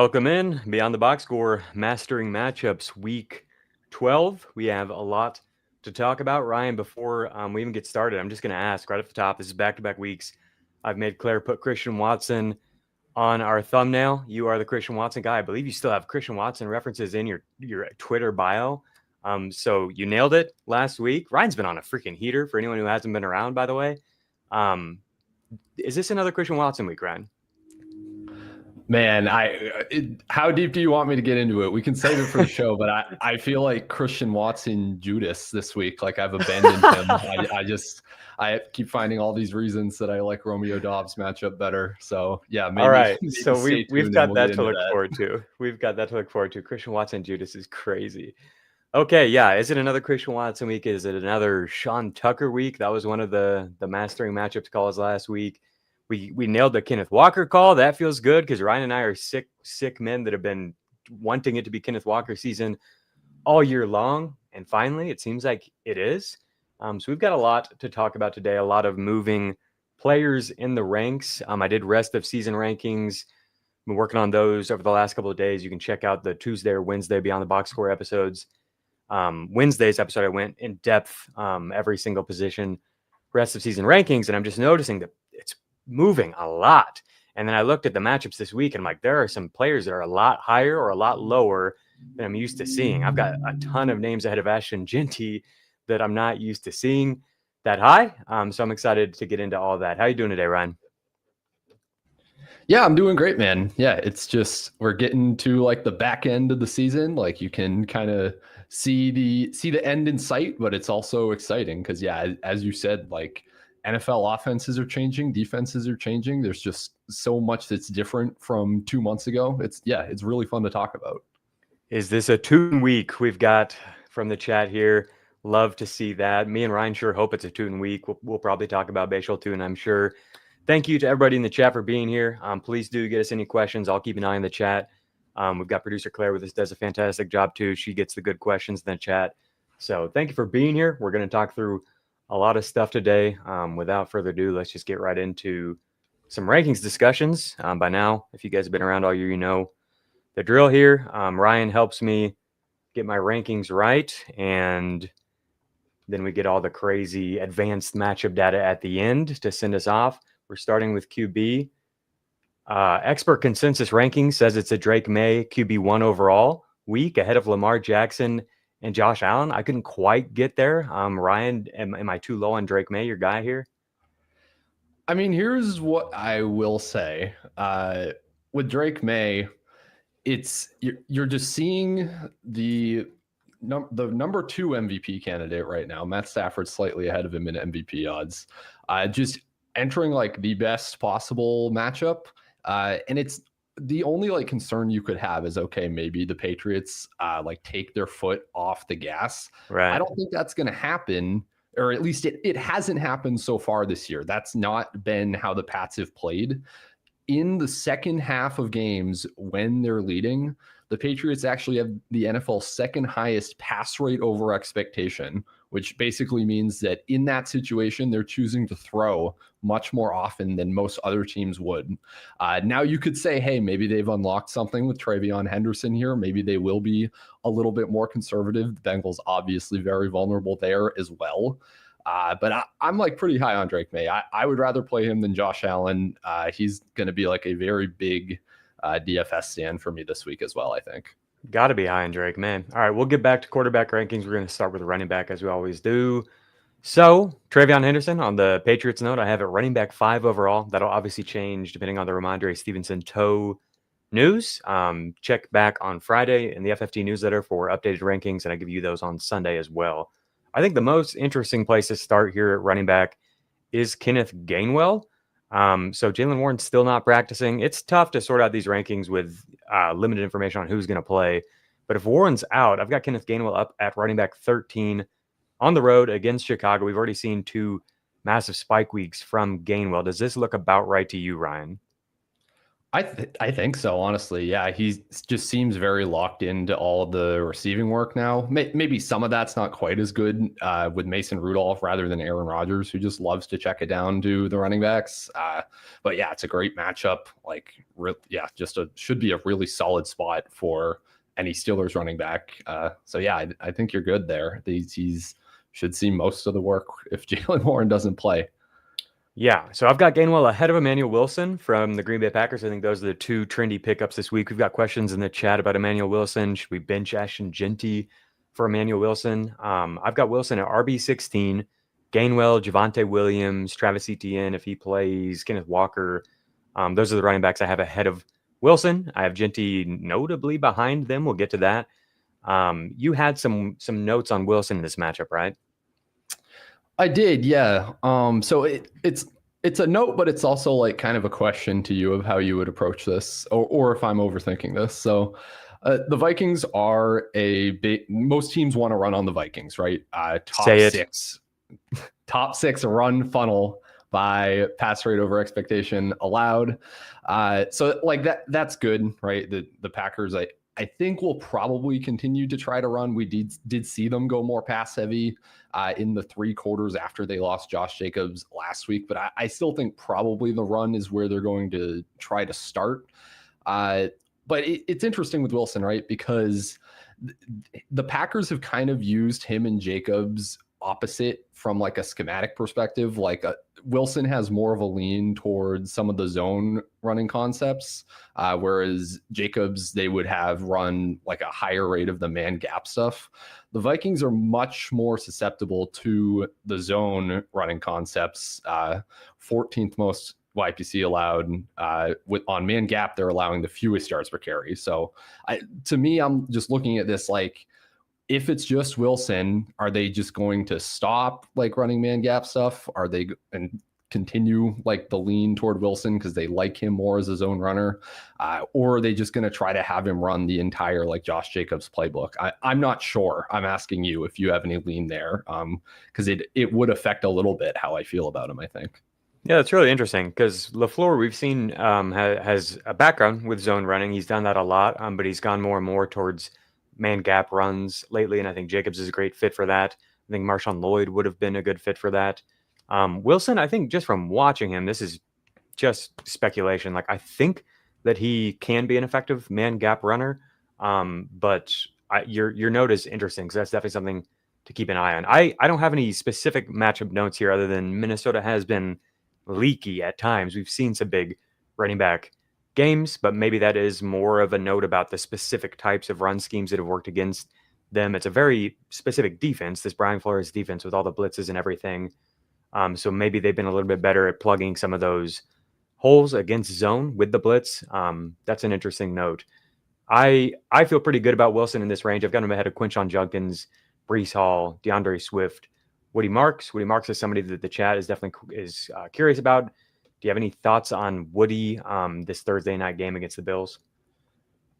Welcome in Beyond the Box Score, Mastering Matchups, Week 12. We have a lot to talk about. Ryan, before we even get started, I'm just going to ask right off the top, this is back-to-back weeks. I've made Claire put Christian Watson on our thumbnail. You are the Christian Watson guy. I believe you still have Christian Watson references in your Twitter bio. So you nailed it last week. Ryan's been on a freaking heater for anyone who hasn't been around, by the way. Is this another Christian Watson week, Ryan? Man, how deep do you want me to get into it? We can save it for the show, but I feel like Christian Watson Judas this week. Like I've abandoned him. I keep finding all these reasons that I like Romeo Dobbs matchup better. So yeah, maybe. All right. So we've got that to look forward to. We've got that to look forward to. Christian Watson Judas is crazy. Okay, yeah. Is it another Christian Watson week? Is it another Sean Tucker week? That was one of the mastering matchups calls last week. We nailed the Kenneth Walker call. That feels good because Ryan and I are sick men that have been wanting it to be Kenneth Walker season all year long. And finally, it seems like it is. So we've got a lot to talk about today, a lot of moving players in the ranks. I did rest of season rankings. Been working on those over the last couple of days. You can check out the Tuesday or Wednesday Beyond the Box Score episodes. Wednesday's episode, I went in depth, every single position, rest of season rankings. And I'm just noticing that it's moving a lot. And then I looked at the matchups this week and I'm like, there are some players that are a lot higher or a lot lower than I'm used to seeing. I've got a ton of names ahead of Ashton Jeanty that I'm not used to seeing that high. So I'm excited to get into all that. How are you doing today, Ryan? Yeah, I'm doing great, man. Yeah, it's just we're getting to like the back end of the season. Like you can kind of see the end in sight, but it's also exciting because yeah, as you said, like NFL offenses are changing, defenses are changing. There's just so much that's different from 2 months ago. It's really fun to talk about. Is this a tune week? We've got from the chat here. Love to see that. Me and Ryan sure hope it's a tune week. We'll probably talk about Bayshall tune, I'm sure. Thank you to everybody in the chat for being here. Please do get us any questions. I'll keep an eye on the chat. We've got producer Claire with us, does a fantastic job too. She gets the good questions in the chat. So thank you for being here. We're going to talk through a lot of stuff today. Without further ado, let's just get right into some rankings discussions. By now, if you guys have been around all year, you know the drill here. Ryan helps me get my rankings right, and then we get all the crazy advanced matchup data at the end to send us off. We're starting with QB. Expert consensus ranking says it's a Drake May QB1 overall week ahead of Lamar Jackson and Josh Allen. I couldn't quite get there. Ryan, am I too low on Drake May, your guy here? I mean, here's what I will say. With Drake May, you're just seeing the number 2 MVP candidate right now. Matt Stafford slightly ahead of him in MVP odds. Just entering like the best possible matchup. And it's the only like concern you could have is, okay, maybe the Patriots like take their foot off the gas. Right. I don't think that's going to happen, or at least it hasn't happened so far this year. That's not been how the Pats have played. In the second half of games when they're leading, the Patriots actually have the NFL's second highest pass rate over expectation, which basically means that in that situation, they're choosing to throw much more often than most other teams would. Now you could say, hey, maybe they've unlocked something with Travion Henderson here. Maybe they will be a little bit more conservative. The Bengals obviously very vulnerable there as well. But I'm like pretty high on Drake May. I would rather play him than Josh Allen. He's going to be like a very big DFS stand for me this week as well, I think. Got to be high on Drake, man. All right, we'll get back to quarterback rankings. We're going to start with the running back as we always do. So Travion Henderson on the Patriots note, I have it running back 5 overall. That'll obviously change depending on the Ramondre Stevenson toe news. Check back on Friday in the FFT newsletter for updated rankings, and I give you those on Sunday as well. I think the most interesting place to start here at running back is Kenneth Gainwell. So Jaylen Warren's still not practicing. It's tough to sort out these rankings with limited information on who's going to play. But if Warren's out, I've got Kenneth Gainwell up at running back 13 on the road against Chicago. We've already seen 2 massive spike weeks from Gainwell. Does this look about right to you, Ryan? I think so, honestly. Yeah, he just seems very locked into all of the receiving work now. Maybe some of that's not quite as good with Mason Rudolph rather than Aaron Rodgers, who just loves to check it down to the running backs. But yeah, it's a great matchup. Should be a really solid spot for any Steelers running back. So yeah, I think you're good there. He's should see most of the work if Jalen Warren doesn't play. Yeah, so I've got Gainwell ahead of Emmanuel Wilson from the Green Bay Packers. I think those are the two trendy pickups this week. We've got questions in the chat about Emmanuel Wilson. Should we bench Ashton Jeanty for Emmanuel Wilson? I've got Wilson at RB16, Gainwell, Javonte Williams, Travis Etienne if he plays, Kenneth Walker. Those are the running backs I have ahead of Wilson. I have Jeanty notably behind them. We'll get to that. You had some notes on Wilson in this matchup, right? I did, yeah. So it's a note, but it's also like kind of a question to you of how you would approach this, or if I'm overthinking this. So the Vikings are most teams want to run on the Vikings, right? Top six run funnel by pass rate over expectation allowed. So like that's good, right? The Packers, I think we'll probably continue to try to run. We did see them go more pass heavy in the 3 quarters after they lost Josh Jacobs last week, but I still think probably the run is where they're going to try to start. But it's interesting with Wilson, right? Because the Packers have kind of used him and Jacobs opposite from like a schematic perspective. Wilson has more of a lean towards some of the zone running concepts, whereas Jacobs, they would have run like a higher rate of the man gap stuff. The Vikings are much more susceptible to the zone running concepts. 14th most YPC allowed on man gap. They're allowing the fewest yards per carry. So to me, I'm just looking at this like, if it's just Wilson, are they just going to stop like running man gap stuff? Are they and continue like the lean toward Wilson because they like him more as a zone runner? Or are they just going to try to have him run the entire like Josh Jacobs playbook? I'm not sure. I'm asking you if you have any lean there, because it would affect a little bit how I feel about him, I think. Yeah, that's really interesting because LaFleur, we've seen has a background with zone running. He's done that a lot, but he's gone more and more towards man gap runs lately, and I think Jacobs is a great fit for that. I think Marshawn Lloyd would have been a good fit for that. Wilson, I think just from watching him, this is just speculation. Like I think that he can be an effective man gap runner, but your note is interesting because that's definitely something to keep an eye on. I don't have any specific matchup notes here other than Minnesota has been leaky at times. We've seen some big running back games, but maybe that is more of a note about the specific types of run schemes that have worked against them. It's a very specific defense, this Brian Flores defense with all the blitzes and everything. So maybe they've been a little bit better at plugging some of those holes against zone with the blitz. That's an interesting note. I feel pretty good about Wilson in this range. I've got him ahead of Quinshon Judkins, Breece Hall, DeAndre Swift, Woody Marks. Woody Marks is somebody that the chat is definitely curious about. Do you have any thoughts on Woody this Thursday night game against the Bills?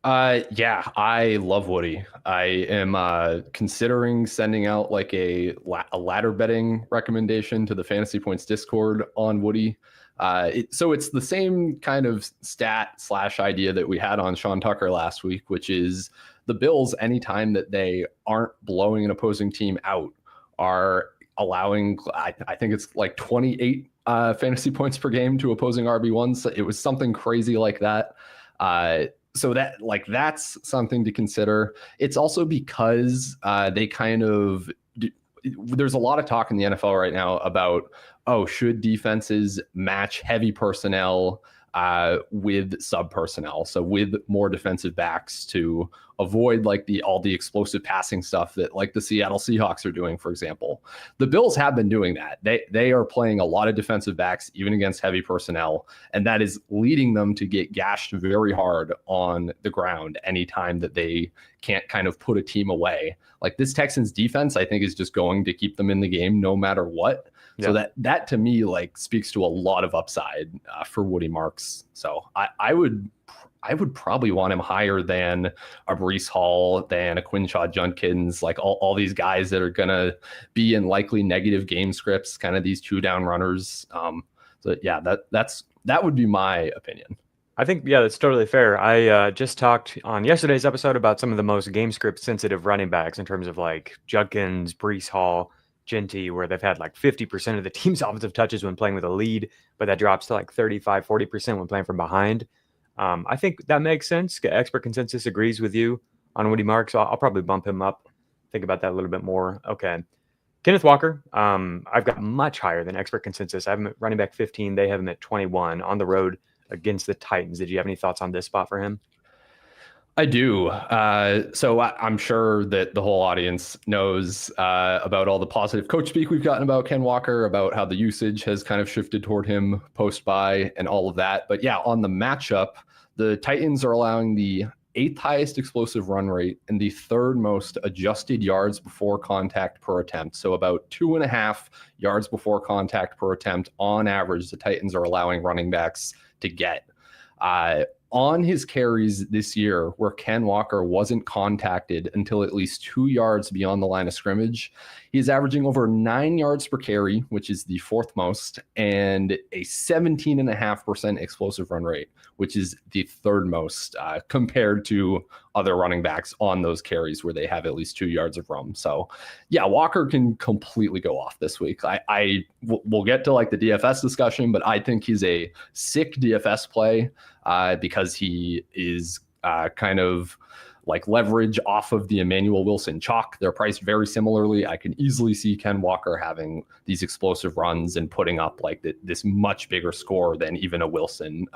Yeah, I love Woody. I am considering sending out like a ladder betting recommendation to the Fantasy Points Discord on Woody. So it's the same kind of stat / idea that we had on Sean Tucker last week, which is the Bills, anytime that they aren't blowing an opposing team out, are allowing, I think it's like 28 fantasy points per game to opposing RB1s. It was something crazy like that. So that's something to consider. It's also because they kind of there's a lot of talk in the NFL right now about, should defenses match heavy personnel with sub personnel, so with more defensive backs to avoid like all the explosive passing stuff that like the Seattle Seahawks are doing, for example. The Bills have been doing that. They are playing a lot of defensive backs even against heavy personnel, and that is leading them to get gashed very hard on the ground anytime that they can't kind of put a team away. Like this Texans defense, I think, is just going to keep them in the game no matter what. Yeah. So that to me like speaks to a lot of upside for Woody Marks. So I would probably want him higher than a Breece Hall, than a Quinshon Judkins, like all these guys that are gonna be in likely negative game scripts, kind of these 2-down runners. So yeah, that would be my opinion. I think, yeah, that's totally fair. I just talked on yesterday's episode about some of the most game script sensitive running backs in terms of like Judkins, Breece Hall, Jeanty, where they've had like 50% of the team's offensive touches when playing with a lead, but that drops to like 35, 40% when playing from behind. I think that makes sense. Expert consensus agrees with you on Woody Marks. So I'll probably bump him up. Think about that a little bit more. Okay. Kenneth Walker, I've got much higher than expert consensus. I have him at running back 15. They have him at 21 on the road against the Titans. Did you have any thoughts on this spot for him? I do. So I'm sure that the whole audience knows about all the positive coach speak we've gotten about Ken Walker, about how the usage has kind of shifted toward him post-bye and all of that. But yeah, on the matchup, the Titans are allowing the 8th highest explosive run rate and the 3rd most adjusted yards before contact per attempt. So about 2.5 yards before contact per attempt on average, the Titans are allowing running backs to get. On his carries this year, where Ken Walker wasn't contacted until at least 2 yards beyond the line of scrimmage, he's averaging over 9 yards per carry, which is the 4th most, and a 17.5% explosive run rate, which is the 3rd most, compared to other running backs on those carries where they have at least 2 yards of room. So yeah, Walker can completely go off this week. We'll get to like the DFS discussion, but I think he's a sick DFS play because he is kind of like leverage off of the Emmanuel Wilson chalk. They're priced very similarly. I can easily see Ken Walker having these explosive runs and putting up like this much bigger score than even a Wilson,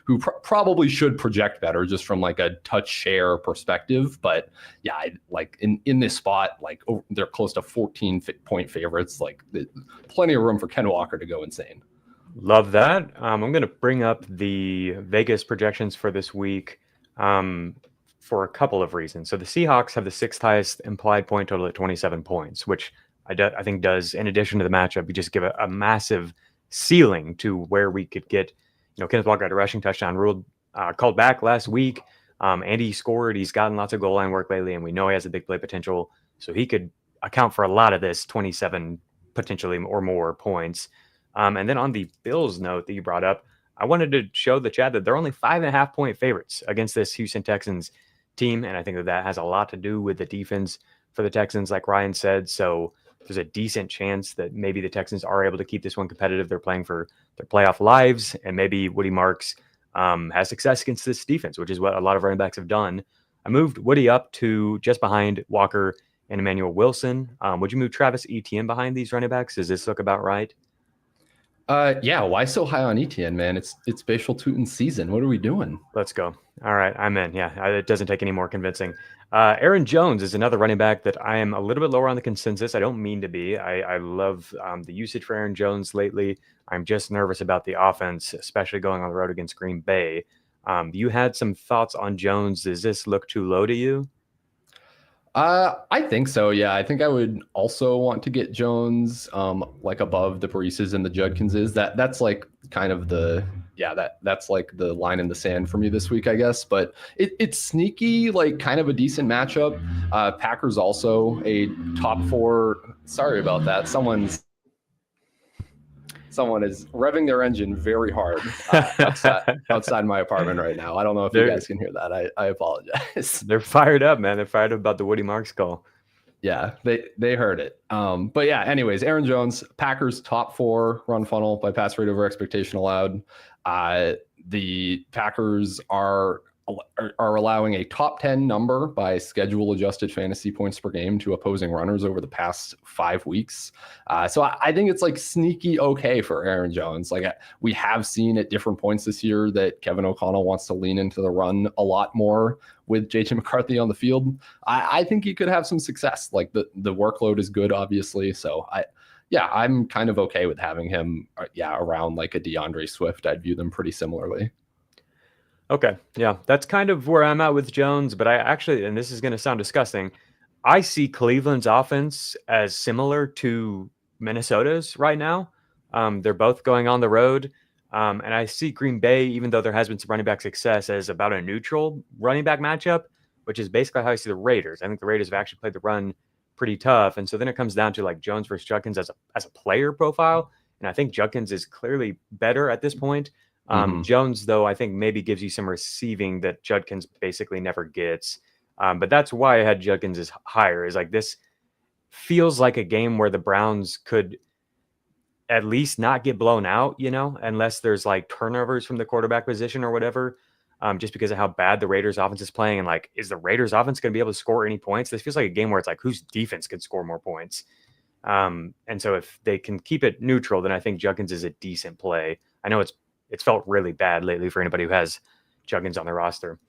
who probably should project better just from like a touch share perspective. But yeah, like in this spot, like they're close to 14-point favorites. Like plenty of room for Ken Walker to go insane. Love that. I'm going to bring up the Vegas projections for this week for a couple of reasons. So the Seahawks have the 6th highest implied point total at 27 points, which I think does, in addition to the matchup, you just give a massive ceiling to where we could get, Kenneth Walker had a rushing touchdown called back last week. Andy scored. He's gotten lots of goal line work lately, and we know he has a big play potential. So he could account for a lot of this 27 potentially or more points. And then on the Bills note that you brought up, I wanted to show the chat that they're only 5.5-point favorites against this Houston Texans team. And I think that has a lot to do with the defense for the Texans, like Ryan said. So there's a decent chance that maybe the Texans are able to keep this one competitive. They're playing for their playoff lives, and maybe Woody Marks has success against this defense, which is what a lot of running backs have done. I moved Woody up to just behind Walker and Emmanuel Wilson. Would you move Travis Etienne behind these running backs? Does this look about right? Yeah, why so high on Etienne, man? It's Bashal Tutin season. What are we doing? Let's go. All right, I'm in. Yeah, it doesn't take any more convincing. Aaron Jones is another running back that I am a little bit lower on the consensus. I don't mean to be. I love the usage for Aaron Jones lately. I'm just nervous about the offense, especially going on the road against Green Bay. You had some thoughts on Jones. Does this look too low to you? I think so. Yeah, I think I would also want to get Jones like above the Pareses and the Judkinses. That's like kind of that's like the line in the sand for me this week, I guess. But it's sneaky, like kind of a decent matchup. Packers also a top 4. Sorry about that. Someone is revving their engine very hard outside my apartment right now. I don't know if you guys can hear that. I apologize. They're fired up, man. They're fired up about the Woody Marks call. Yeah, they heard it. But yeah, anyways, Aaron Jones, Packers top 4 run funnel by pass rate over expectation allowed. The Packers are allowing a top 10 number by schedule adjusted fantasy points per game to opposing runners over the past 5 weeks. So I think it's like sneaky okay for Aaron Jones. Like we have seen at different points this year that Kevin O'Connell wants to lean into the run a lot more with JJ McCarthy on the field. I think he could have some success. Like the workload is good, obviously. So I'm kind of okay with having him around like a DeAndre Swift. I'd view them pretty similarly. Okay. Yeah, that's kind of where I'm at with Jones, but I actually, and this is going to sound disgusting, I see Cleveland's offense as similar to Minnesota's right now. They're both going on the road. And I see Green Bay, even though there has been some running back success, as about a neutral running back matchup, which is basically how I see the Raiders. I think the Raiders have actually played the run pretty tough. And so then it comes down to like Jones versus Judkins as a player profile. And I think Judkins is clearly better at this point. Jones, though, I think maybe gives you some receiving that Judkins basically never gets. But that's why I had Judkins as higher. Is like this feels like a game where the Browns could at least not get blown out, unless there's like turnovers from the quarterback position or whatever, just because of how bad the Raiders offense is playing. And like, is the Raiders offense going to be able to score any points? This feels like a game where it's like, whose defense could score more points? And so if they can keep it neutral, then I think Judkins is a decent play. I know it's felt really bad lately for anybody who has Judkins on their roster.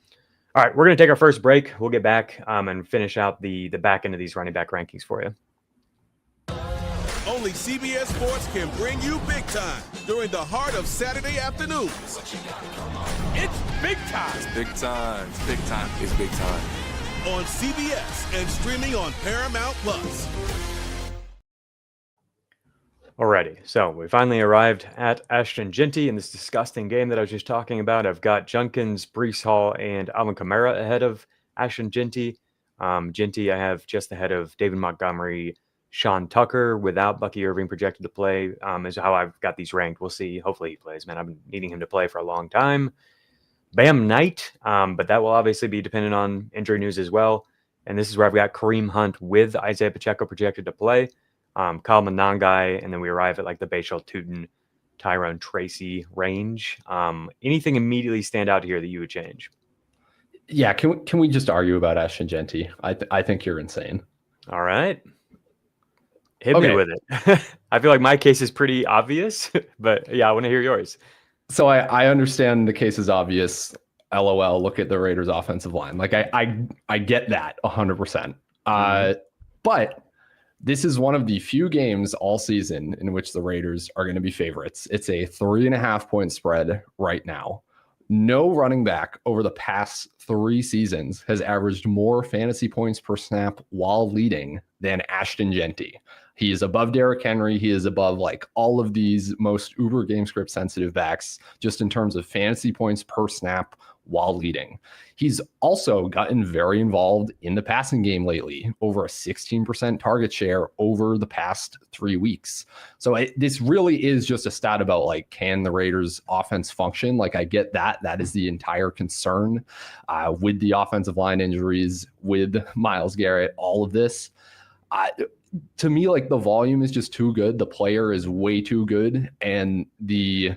All right, we're going to take our first break. We'll get back and finish out the back end of these running back rankings for you. Only CBS Sports can bring you big time during the heart of Saturday afternoons. It's big time. It's big time. It's big time. It's big time. On CBS and streaming on Paramount Plus. Alrighty, so we finally arrived at Ashton Jeanty in this disgusting game that I was just talking about. I've got Judkins, Breece Hall, and Alvin Kamara ahead of Ashton Jeanty. Jeanty I have just ahead of David Montgomery, Sean Tucker without Bucky Irving projected to play, is how I've got these ranked. We'll see. Hopefully he plays, man. I've been needing him to play for a long time. Bam Knight, but that will obviously be dependent on injury news as well. And this is where I've got Kareem Hunt with Isaiah Pacheco projected to play. Kyle Monangai, and then we arrive at like the Bashal Tootin, Tyrone Tracy range. Anything immediately stand out here that you would change? Yeah, can we just argue about Ashton Jeanty? I think you're insane. All right. Hit me with it. I feel like my case is pretty obvious, but yeah, I want to hear yours. So I understand the case is obvious. LOL, look at the Raiders offensive line. Like I get that 100%. But this is one of the few games all season in which the Raiders are going to be favorites. It's a 3.5 point spread right now. No running back over the past 3 seasons has averaged more fantasy points per snap while leading than Ashton Jeanty. He is above Derrick Henry. He is above like all of these most uber game script sensitive backs just in terms of fantasy points per snap while leading. He's also gotten very involved in the passing game lately, over a 16% target share over the past 3 weeks. So this really is just a stat about like, can the Raiders offense function? Like I get that. That is the entire concern with the offensive line injuries, with Myles Garrett, all of this. To me, like the volume is just too good. The player is way too good. And the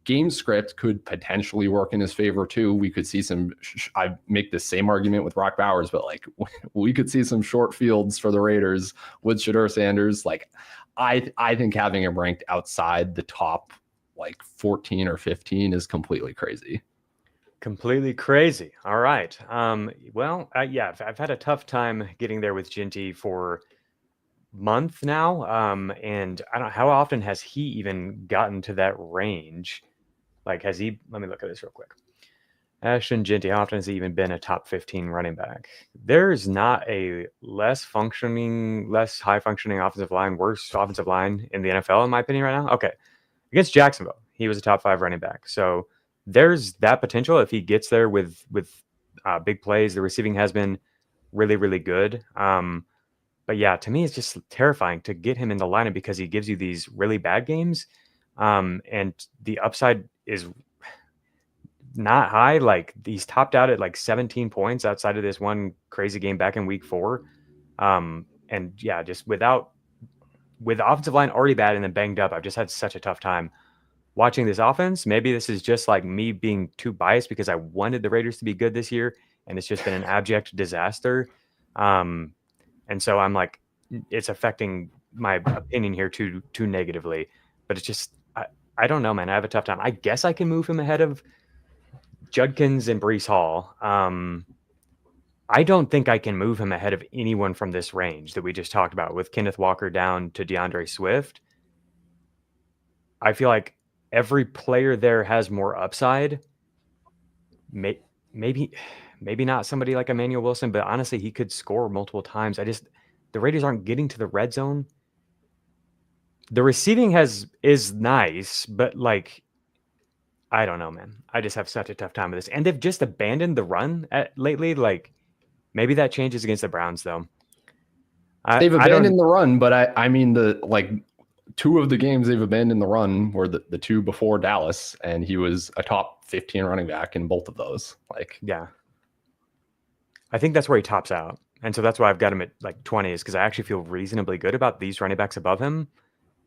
game script could potentially work in his favor too. We could see some, I make the same argument with Brock Bowers, but like we could see some short fields for the Raiders with Shedeur Sanders. Like I think having him ranked outside the top like 14 or 15 is completely crazy. Completely crazy. All right. Yeah, I've had a tough time getting there with Jeanty for month now. And I don't know, how often has he even gotten to that range? Like, has he, let me look at this real quick. Ashton Jeanty, how often has he even been a top 15 running back? There's not a less high functioning offensive line, worse offensive line in the NFL, in my opinion, right now. Okay. Against Jacksonville, he was a top 5 running back. So there's that potential if he gets there with big plays. The receiving has been really, really good. But yeah, to me, it's just terrifying to get him in the lineup because he gives you these really bad games. And the upside is not high. Like he's topped out at like 17 points outside of this one crazy game back in week 4. And yeah, just with the offensive line already bad and then banged up, I've just had such a tough time watching this offense. Maybe this is just like me being too biased because I wanted the Raiders to be good this year and it's just been an abject disaster. And so I'm like, it's affecting my opinion here too negatively. But it's just, I don't know, man. I have a tough time. I guess I can move him ahead of Judkins and Breece Hall. I don't think I can move him ahead of anyone from this range that we just talked about with Kenneth Walker down to DeAndre Swift. I feel like every player there has more upside. Maybe not somebody like Emmanuel Wilson, but honestly, he could score multiple times. The Raiders aren't getting to the red zone. The receiving is nice, but like, I don't know, man. I just have such a tough time with this. And they've just abandoned the run lately. Like, maybe that changes against the Browns, though. They've abandoned the run, but I mean, 2 of the games they've abandoned the run were the 2 before Dallas, and he was a top 15 running back in both of those. Yeah. I think that's where he tops out. And so that's why I've got him at like 20, is because I actually feel reasonably good about these running backs above him.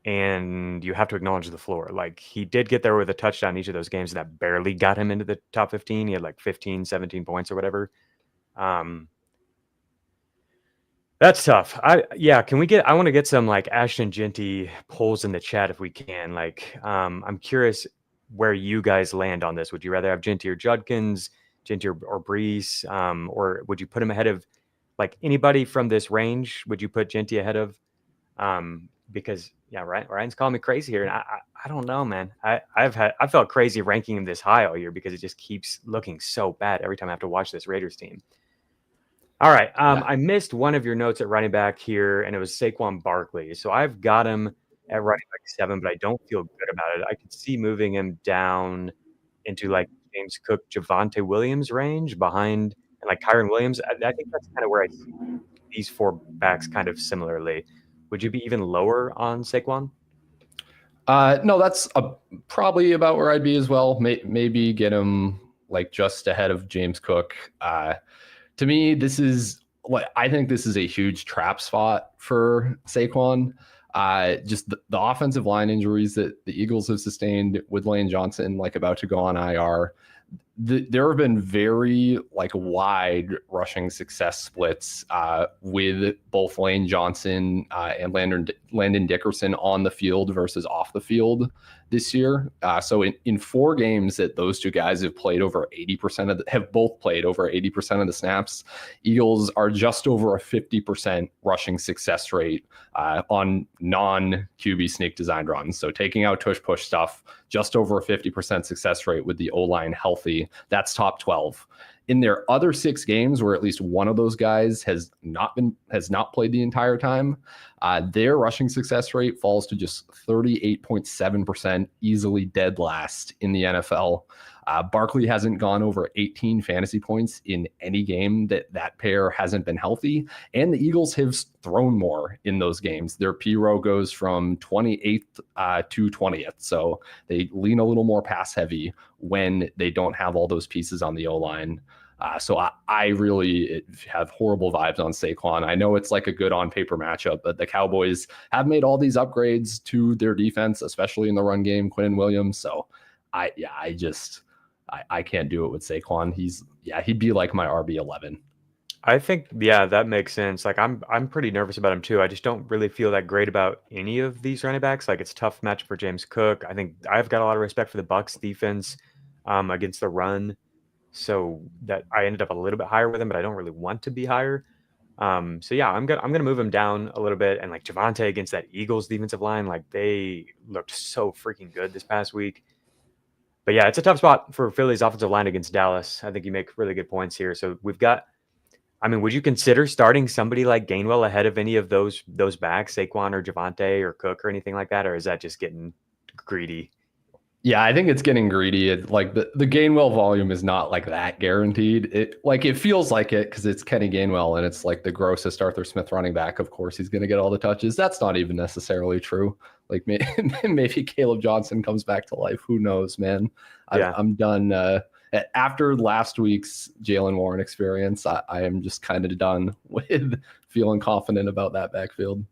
And you have to acknowledge the floor. Like, he did get there with a touchdown each of those games that barely got him into the top 15. He had like 15, 17 points or whatever. That's tough. I want to get some like Ashton Jeanty polls in the chat if we can. Like, I'm curious where you guys land on this. Would you rather have Jeanty or Judkins, Jeanty or Brees, or would you put him ahead of like anybody from this range? Would you put Jeanty ahead of? Because Ryan's calling me crazy here, and I don't know, man. I felt crazy ranking him this high all year because it just keeps looking so bad every time I have to watch this Raiders team. All right. I missed one of your notes at running back here, and it was Saquon Barkley. So I've got him at running back 7, but I don't feel good about it. I could see moving him down into like James Cook, Javonte Williams range behind, and like Kyron Williams. I think that's kind of where I see these 4 backs kind of similarly. Would you be even lower on Saquon? No, that's probably about where I'd be as well. Maybe get him like just ahead of James Cook. To me, I think this is a huge trap spot for Saquon. Just the offensive line injuries that the Eagles have sustained with Lane Johnson, like about to go on IR. There have been very like wide rushing success splits with both Lane Johnson and Landon Dickerson on the field versus off the field this year. So in 4 games that those 2 guys have played over 80% have both played over 80% of the snaps, Eagles are just over a 50% rushing success rate on non-QB sneak designed runs. So taking out tush push stuff, just over a 50% success rate with the O-line healthy. That's top 12. In their other 6 games, where at least one of those guys has not played the entire time, their rushing success rate falls to just 38.7%, easily dead last in the NFL. Barkley hasn't gone over 18 fantasy points in any game that pair hasn't been healthy, and the Eagles have thrown more in those games. Their P-row goes from 28th to 20th, so they lean a little more pass heavy when they don't have all those pieces on the O-line. So I really have horrible vibes on Saquon. I know it's like a good on paper matchup, but the Cowboys have made all these upgrades to their defense, especially in the run game, Quinnen Williams. So I can't do it with Saquon. He'd be like my RB11. I think, that makes sense. Like I'm pretty nervous about him too. I just don't really feel that great about any of these running backs. Like, it's a tough match for James Cook. I think I've got a lot of respect for the Bucs defense against the run. So that I ended up a little bit higher with him, but I don't really want to be higher. I'm gonna move him down a little bit. And like Javonte against that Eagles defensive line, like they looked so freaking good this past week. But yeah, it's a tough spot for Philly's offensive line against Dallas. I think you make really good points here. So we've got, would you consider starting somebody like Gainwell ahead of any of those backs, Saquon or Javonte or Cook or anything like that? Or is that just getting greedy? Yeah, I think it's getting greedy. Like the Gainwell volume is not like that guaranteed. It feels like it because it's Kenny Gainwell and it's like the grossest Arthur Smith running back. Of course, he's going to get all the touches. That's not even necessarily true. Like maybe Caleb Johnson comes back to life. Who knows, man? I'm done. After last week's Jaylen Warren experience, I am just kind of done with feeling confident about that backfield.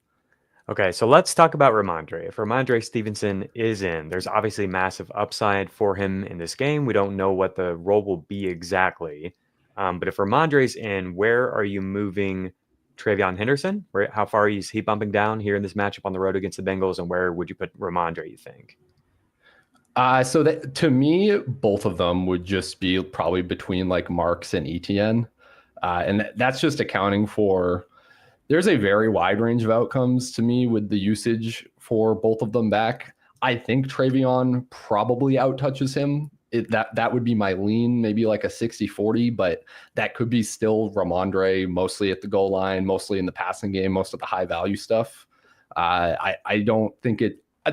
Okay, so let's talk about Ramondre. If Ramondre Stevenson is in, there's obviously massive upside for him in this game. We don't know what the role will be exactly. But if Ramondre's in, where are you moving Travion Henderson? How far is he bumping down here in this matchup on the road against the Bengals? And where would you put Ramondre, you think? So that, to me, both of them would just be probably between like Marks and Etienne. And that's just accounting for... There's a very wide range of outcomes to me with the usage for both of them back. I think Travion probably outtouches him. That would be my lean, maybe like a 60-40, but that could be still Ramondre, mostly at the goal line, mostly in the passing game, most of the high value stuff. I don't think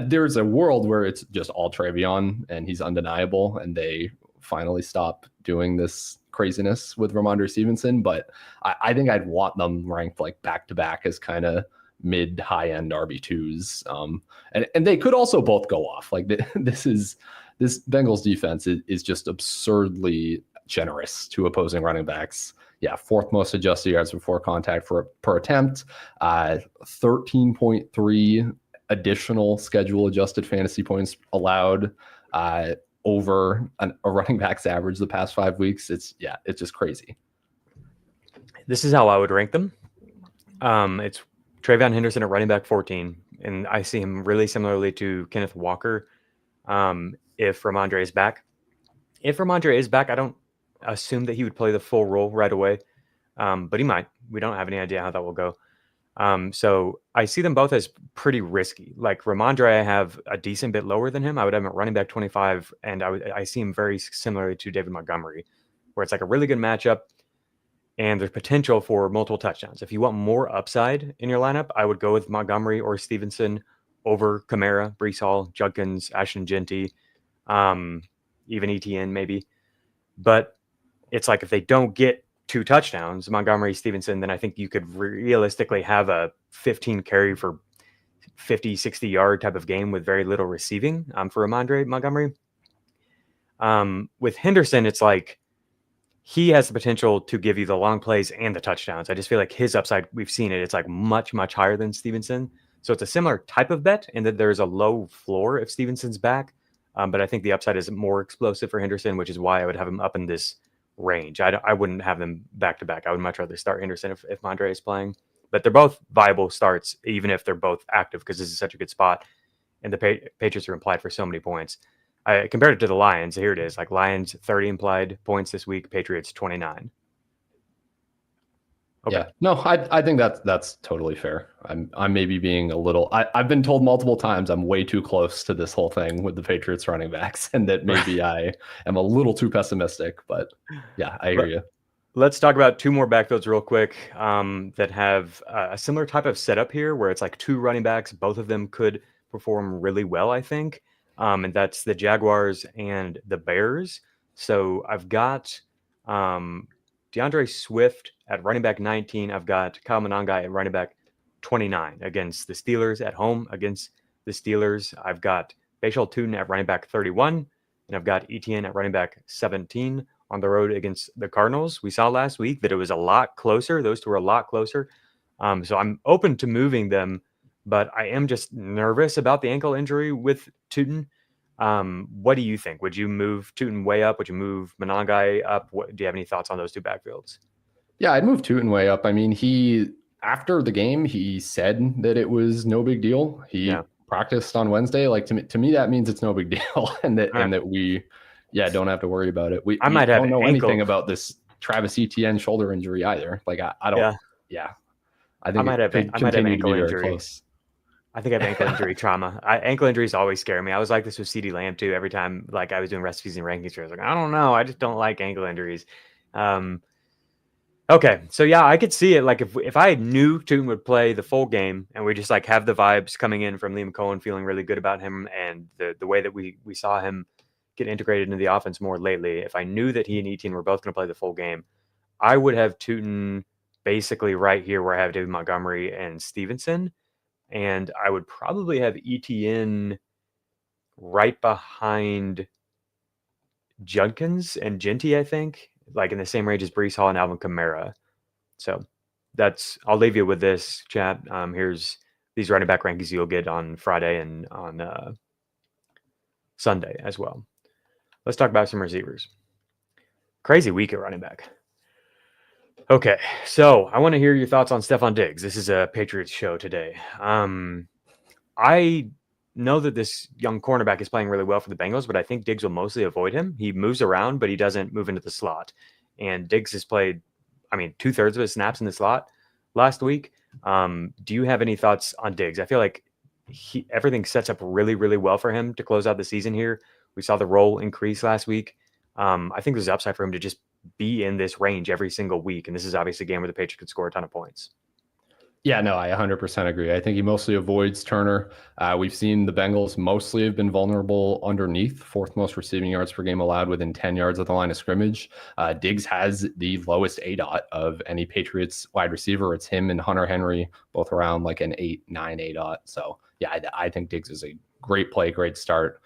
there's a world where it's just all Travion and he's undeniable and they finally stop doing this craziness with Ramondre Stevenson, but I think I'd want them ranked like back to back as kind of mid high end RB2s. And they could also both go off. Like this Bengals defense is just absurdly generous to opposing running backs. Yeah, fourth most adjusted yards before contact per attempt, 13.3 additional schedule adjusted fantasy points allowed over a running back's average the past 5 weeks. It's just crazy. This is how I would rank them. It's Travion Henderson at running back 14, and I see him really similarly to Kenneth Walker if Ramondre is back. If Ramondre is back, I don't assume that he would play the full role right away, but he might. We don't have any idea how that will go. So I see them both as pretty risky. Like Ramondre, I have a decent bit lower than him. I would have him at running back 25, and I see him very similarly to David Montgomery, where it's like a really good matchup, and there's potential for multiple touchdowns. If you want more upside in your lineup, I would go with Montgomery or Stevenson over Kamara, Breece Hall, Judkins, Ashton Jeanty, even ETN maybe. But it's like if they don't get 2 touchdowns, Montgomery, Stevenson, then I think you could realistically have a 15 carry for 50, 60 yard type of game with very little receiving for Ramondre Montgomery. With Henderson, it's like he has the potential to give you the long plays and the touchdowns. I just feel like his upside, we've seen it, it's like much, much higher than Stevenson. So it's a similar type of bet in that there's a low floor if Stevenson's back. But I think the upside is more explosive for Henderson, which is why I would have him up in this range. I wouldn't have them back to back. I would much rather start Henderson if Mondre is playing. But they're both viable starts, even if they're both active, because this is such a good spot. And the Patriots are implied for so many points. I compared it to the Lions. Here it is. Like Lions 30 implied points this week. Patriots 29. Okay. Yeah, no, I think that's totally fair. I'm maybe being a little. I've been told multiple times I'm way too close to this whole thing with the Patriots running backs, and that maybe I am a little too pessimistic. But yeah, I hear you. Let's talk about 2 more backfields real quick that have a similar type of setup here, where it's like 2 running backs. Both of them could perform really well, I think, and that's the Jaguars and the Bears. So I've got DeAndre Swift at running back 19. I've got Kyle Monangai at running back 29 against the Steelers at home against the Steelers. I've got Bashal Tuten at running back 31, and I've got ETN at running back 17 on the road against the Cardinals. We saw last week that it was a lot closer. Those 2 were a lot closer. So I'm open to moving them, but I am just nervous about the ankle injury with Tuten. What do you think? Would you move Tuten way up? Would you move Monangai up? Do you have any thoughts on those 2 backfields? Yeah, I'd move Tuten way up. I mean, after the game, he said that it was no big deal. He practiced on Wednesday. Like to me, that means it's no big deal, and that we don't have to worry about it. We don't know anything about this Travis Etienne shoulder injury either. Like I don't. Yeah, I think I might have ankle injury. Close. I think I have ankle injury trauma. Ankle injuries always scare me. I was like this with CeeDee Lamb too. Every time like I was doing rest of season rankings, I was like, I don't know. I just don't like ankle injuries. Okay, so yeah, I could see it. Like if I knew Tuten would play the full game, and we just like have the vibes coming in from Liam Cohen, feeling really good about him, and the way that we saw him get integrated into the offense more lately. If I knew that he and Etienne were both going to play the full game, I would have Tuten basically right here where I have David Montgomery and Stevenson, and I would probably have Etienne right behind Judkins and Jeanty, I think, like in the same range as Breece Hall and Alvin Kamara. So I'll leave you with this, chat. Here's these running back rankings you'll get on Friday and on Sunday as well. Let's talk about some receivers. Crazy week at running back. Okay, so I want to hear your thoughts on Stephon Diggs. This is a Patriots show today. I know that this young cornerback is playing really well for the Bengals, but I think Diggs will mostly avoid him. He moves around, but he doesn't move into the slot. And Diggs has played, 2/3 of his snaps in the slot last week. Do you have any thoughts on Diggs? I feel like everything sets up really, really well for him to close out the season here. We saw the role increase last week. I think there's upside for him to just be in this range every single week. And this is obviously a game where the Patriots could score a ton of points. Yeah, no, I 100% agree. I think he mostly avoids Turner. We've seen the Bengals mostly have been vulnerable underneath, fourth most receiving yards per game allowed within 10 yards of the line of scrimmage. Diggs has the lowest ADOT of any Patriots wide receiver. It's him and Hunter Henry, both around like an 8-9 ADOT. So yeah, I think Diggs is a great play, great start.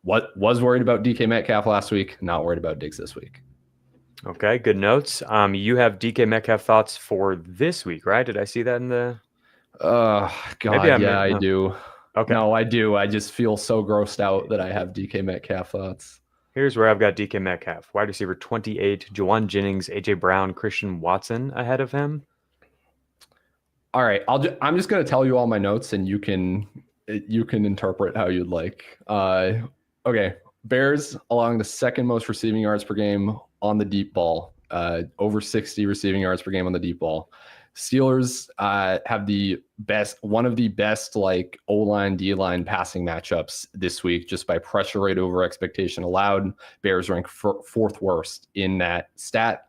What was worried about DK Metcalf last week, not worried about Diggs this week. Okay, good notes. You have DK Metcalf thoughts for this week, right? Did I see that in the? God, I do. Okay. No, I do. I just feel so grossed out that I have DK Metcalf thoughts. Here's where I've got DK Metcalf, wide receiver 28, Juwan Jennings, AJ Brown, Christian Watson ahead of him. All right, I'm just going to tell you all my notes, and you can interpret how you'd like. Okay, Bears along the second most receiving yards per game on the deep ball, over 60 receiving yards per game on the deep ball. Steelers have one of the best like O-line, D-line passing matchups this week just by pressure rate over expectation allowed. Bears rank fourth worst in that stat.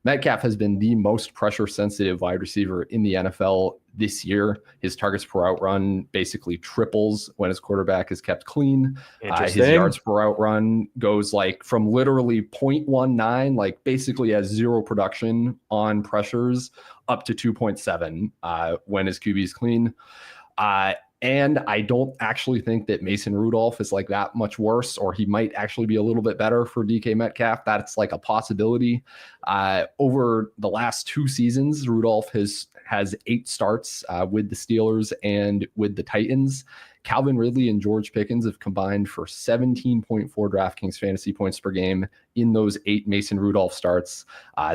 Metcalf has been the most pressure-sensitive wide receiver in the NFL this year. His targets per out run basically triples when his quarterback is kept clean. His yards per out run goes like from literally 0.19, like basically has zero production on pressures, up to 2.7 when his QB is clean. And I don't actually think that Mason Rudolph is like that much worse, or he might actually be a little bit better for DK Metcalf. That's like a possibility. Over the last 2 seasons, Rudolph has 8 starts with the Steelers and with the Titans. Calvin Ridley and George Pickens have combined for 17.4 DraftKings fantasy points per game in those 8 Mason Rudolph starts.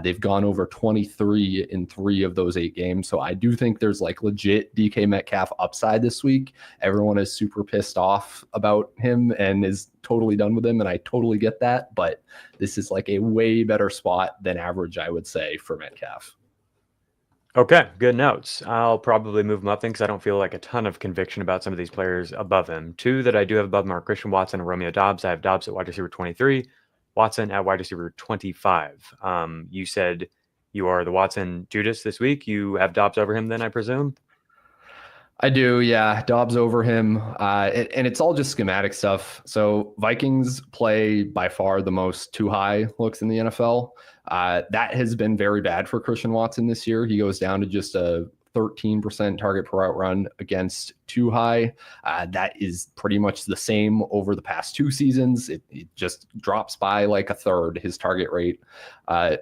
They've gone over 23 in 3 of those 8 games. So I do think there's like legit DK Metcalf upside this week. Everyone is super pissed off about him and is totally done with him. And I totally get that. But this is like a way better spot than average, I would say, for Metcalf. Okay, good notes. I'll probably move him up then because I don't feel like a ton of conviction about some of these players above him. 2 that I do have above him are Christian Watson and Romeo Doubs. I have Doubs at wide receiver 23, Watson at wide receiver 25. You said you are the Watson Judas this week. You have Doubs over him then, I presume? I do, yeah. Dobbs over him. And it's all just schematic stuff. So Vikings play by far the most too high looks in the NFL. That has been very bad for Christian Watson this year. He goes down to just a 13% target per out run against too high. That is pretty much the same over the past 2 seasons. It just drops by like a third, his target rate.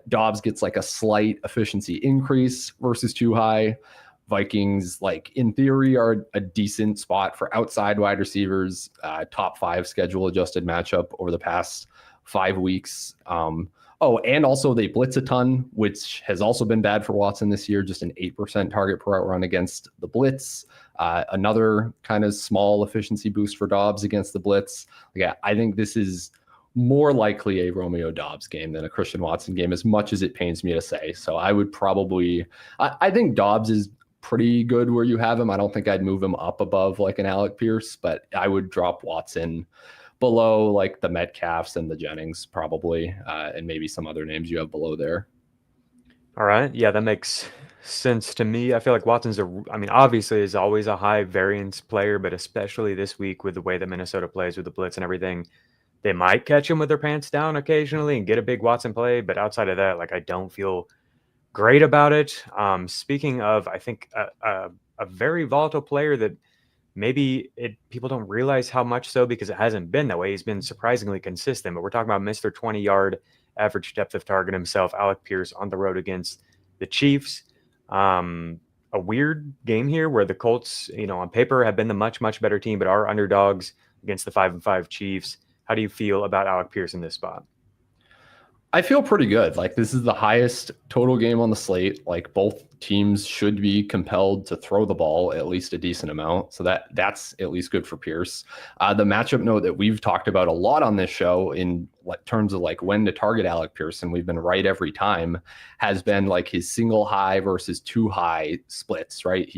Dobbs gets like a slight efficiency increase versus too high. Vikings, like in theory, are a decent spot for outside wide receivers, top 5 schedule adjusted matchup over the past 5 weeks. And also they blitz a ton, which has also been bad for Watson this year, just an 8% target per out run against the blitz. Another kind of small efficiency boost for Dobbs against the blitz. I think this is more likely a Romeo Doubs game than a Christian Watson game, as much as it pains me to say. So I would probably, I think Dobbs is pretty good where you have him. I don't think I'd move him up above like an Alec Pierce, but I would drop Watson below like the Metcalfs and the Jennings probably, and maybe some other names you have below there. All right. Yeah, that makes sense to me. I feel like Watson's obviously is always a high variance player, but especially this week with the way that Minnesota plays with the blitz and everything, they might catch him with their pants down occasionally and get a big Watson play. But outside of that, like, I don't feel great about it. Speaking of, I think a very volatile player that maybe people don't realize how much so because it hasn't been that way. He's been surprisingly consistent, but we're talking about Mr. 20-yard average depth of target himself, Alec Pierce, on the road against the Chiefs. A weird game here where the Colts, on paper have been the much, much better team, but are underdogs against the 5-5 Chiefs. How do you feel about Alec Pierce in this spot? I feel pretty good. Like, this is the highest total game on the slate. Like, both teams should be compelled to throw the ball at least a decent amount. So that's at least good for Pierce. The matchup note that we've talked about a lot on this show in terms of like when to target Alec Pierce, and we've been right every time, has been like his single high versus 2 high splits, right?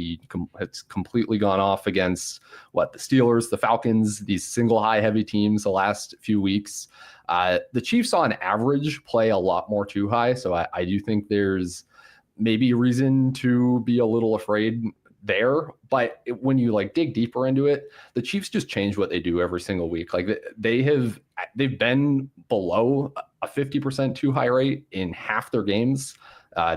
It's completely gone off against the Steelers, the Falcons, these single high heavy teams the last few weeks. The Chiefs on average play a lot more 2 high. So I do think there's maybe reason to be a little afraid there. But when you like dig deeper into it, the Chiefs just change what they do every single week. Like they've been below a 50% too high rate in half their games.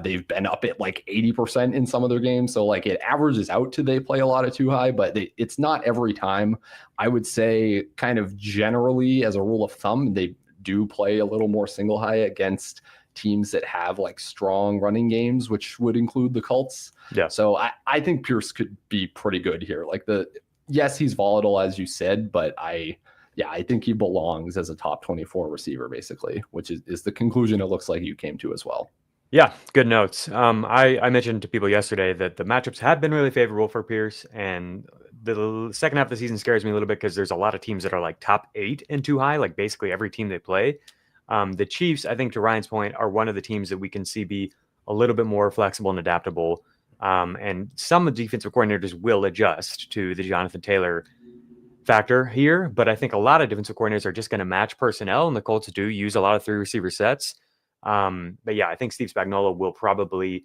They've been up at like 80% in some of their games. So like it averages out to they play a lot of too high, but it's not every time. I would say kind of generally as a rule of thumb, they do play a little more single high against teams that have like strong running games, which would include the Colts. Yeah. So I think Pierce could be pretty good here. Like yes, he's volatile as you said, but I think he belongs as a top 24 receiver basically, which is the conclusion it looks like you came to as well. Yeah, good notes. I mentioned to people yesterday that the matchups have been really favorable for Pierce, and the second half of the season scares me a little bit because there's a lot of teams that are like top 8 and too high, like basically every team they play. The Chiefs, I think to Ryan's point, are one of the teams that we can see be a little bit more flexible and adaptable. And some of the defensive coordinators will adjust to the Jonathan Taylor factor here, but I think a lot of defensive coordinators are just going to match personnel, and the Colts do use a lot of 3 receiver sets. But yeah, I think Steve Spagnuolo will probably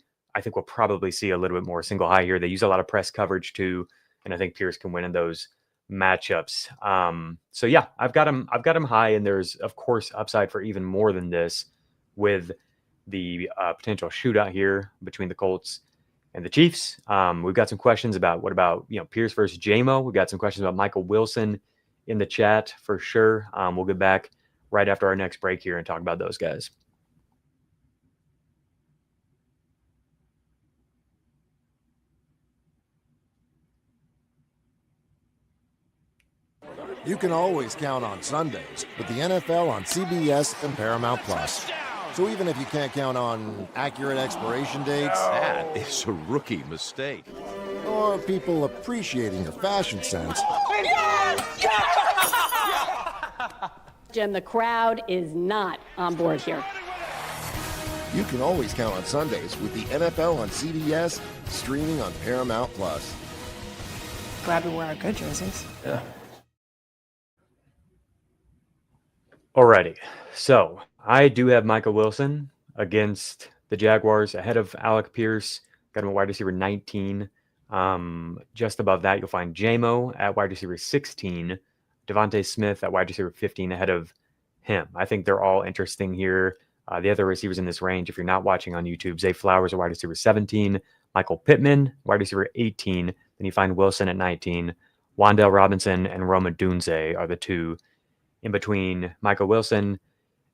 see a little bit more single high here. They use a lot of press coverage too, and I think Pierce can win in those matchups. So yeah, I've got him high, and there's of course upside for even more than this with the potential shootout here between the Colts and the Chiefs. We've got some questions about what about Pierce versus JMO. We've got some questions about Michael Wilson in the chat for sure. We'll get back right after our next break here and talk about those guys. You can always count on Sundays with the NFL on CBS and Paramount Plus. So even if you can't count on accurate expiration dates, that is a rookie mistake, or people appreciating your fashion sense, Jim, the crowd is not on board here. You can always count on Sundays with the NFL on CBS, streaming on Paramount Plus. Glad we wear our good jerseys. Yeah. Alrighty, so I do have Michael Wilson against the Jaguars ahead of Alec Pierce. Got him at wide receiver 19. Just above that, you'll find JMO at wide receiver 16. Devontae Smith at wide receiver 15 ahead of him. I think they're all interesting here. The other receivers in this range, if you're not watching on YouTube, Zay Flowers at wide receiver 17. Michael Pittman, wide receiver 18. Then you find Wilson at 19. Wan'Dale Robinson and Roma Dunze are the two in between Michael Wilson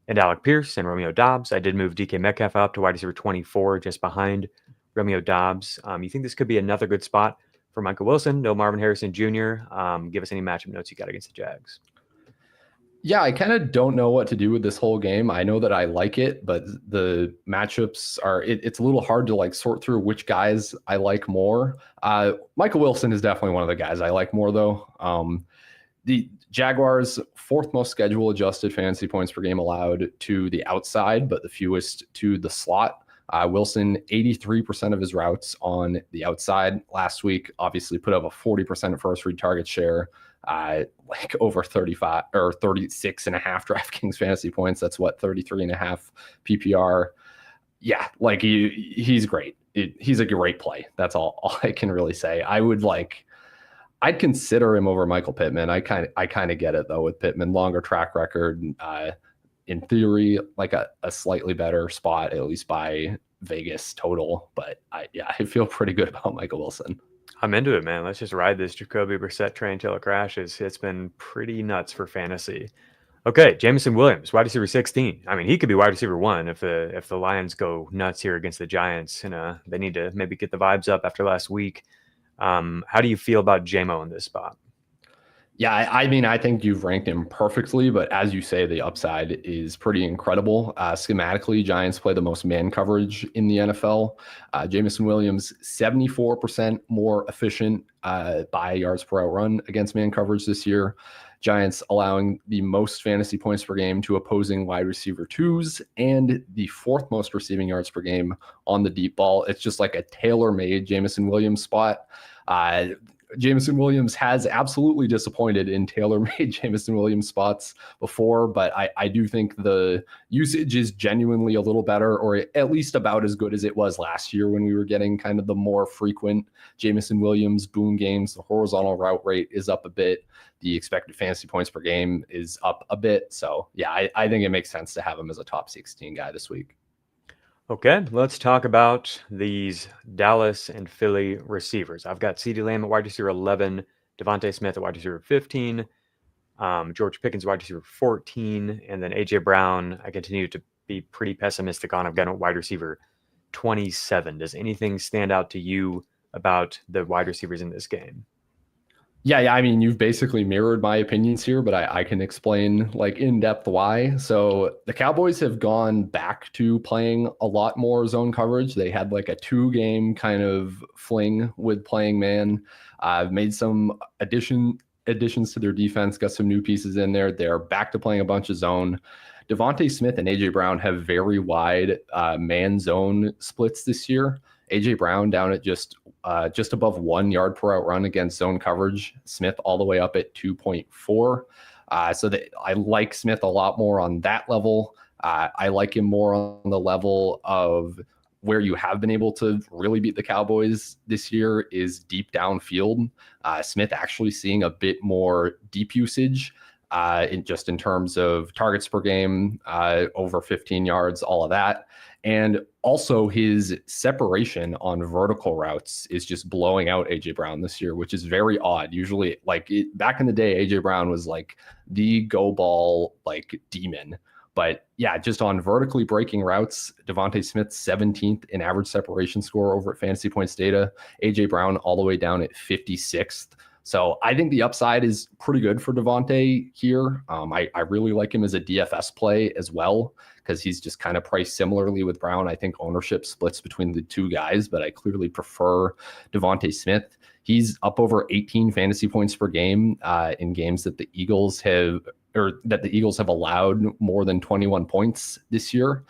and Alec Pierce and Romeo Doubs. I did move DK Metcalf up to wide receiver 24, just behind Romeo Doubs. You think this could be another good spot for Michael Wilson? No Marvin Harrison Jr. Give us any matchup notes you got against the Jags. Yeah, I kind of don't know what to do with this whole game. I know that I like it, but the matchups are, it's a little hard to like sort through which guys I like more. Michael Wilson is definitely one of the guys I like more though. The Jaguars, 4th most schedule adjusted fantasy points per game allowed to the outside, but the fewest to the slot. Wilson, 83% of his routes on the outside last week, obviously put up a 40% first read target share, like over 35 or 36 and a half DraftKings fantasy points. That's what, 33 and a half PPR. Yeah, like he's great. He's a great play. That's all I can really say. I'd consider him over Michael Pittman. I kind of get it though with Pittman, longer track record. In theory, like a slightly better spot, at least by Vegas total. But I feel pretty good about Michael Wilson. I'm into it, man. Let's just ride this Jacoby Brissett train till it crashes. It's been pretty nuts for fantasy. Okay, Jameson Williams, wide receiver 16. I mean, he could be wide receiver 1 if the Lions go nuts here against the Giants. They need to maybe get the vibes up after last week. How do you feel about JMO in this spot? Yeah, I mean, I think you've ranked him perfectly, but as you say, the upside is pretty incredible. Schematically, Giants play the most man coverage in the NFL. Jameson Williams, 74% more efficient by yards per out run against man coverage this year. Giants allowing the most fantasy points per game to opposing wide receiver 2s and the 4th most receiving yards per game on the deep ball. It's just like a tailor-made Jameson Williams spot. Jameson Williams has absolutely disappointed in tailor-made Jameson Williams spots before, but I do think the usage is genuinely a little better, or at least about as good as it was last year when we were getting kind of the more frequent Jameson Williams boom games. The horizontal route rate is up a bit. The expected fantasy points per game is up a bit. So yeah, I think it makes sense to have him as a top 16 guy this week. Okay, let's talk about these Dallas and Philly receivers. I've got CeeDee Lamb at wide receiver 11, Devontae Smith at wide receiver 15, George Pickens wide receiver 14, and then A.J. Brown, I continue to be pretty pessimistic on. I've got a wide receiver 27. Does anything stand out to you about the wide receivers in this game? Yeah. I mean, you've basically mirrored my opinions here, but I can explain like in depth why. So the Cowboys have gone back to playing a lot more zone coverage. They had like a 2-game kind of fling with playing man. Made some additions to their defense, got some new pieces in there. They're back to playing a bunch of zone. Devontae Smith and A.J. Brown have very wide man zone splits this year. A.J. Brown down at just above 1 yard per out run against zone coverage. Smith all the way up at 2.4. So that I like Smith a lot more on that level. I like him more on the level of where you have been able to really beat the Cowboys this year is deep downfield. Smith actually seeing a bit more deep usage in terms of targets per game, over 15 yards, all of that. And also his separation on vertical routes is just blowing out A.J. Brown this year, which is very odd. Usually, back in the day, A.J. Brown was like the go ball demon. But yeah, just on vertically breaking routes, Devontae Smith 17th in average separation score over at Fantasy Points Data. A.J. Brown all the way down at 56th. So I think the upside is pretty good for Devontae here. I really like him as a DFS play as well, because he's just kind of priced similarly with Brown. I think ownership splits between the two guys, but I clearly prefer Devontae Smith. He's up over 18 fantasy points per game in games that the Eagles have allowed more than 21 points this year.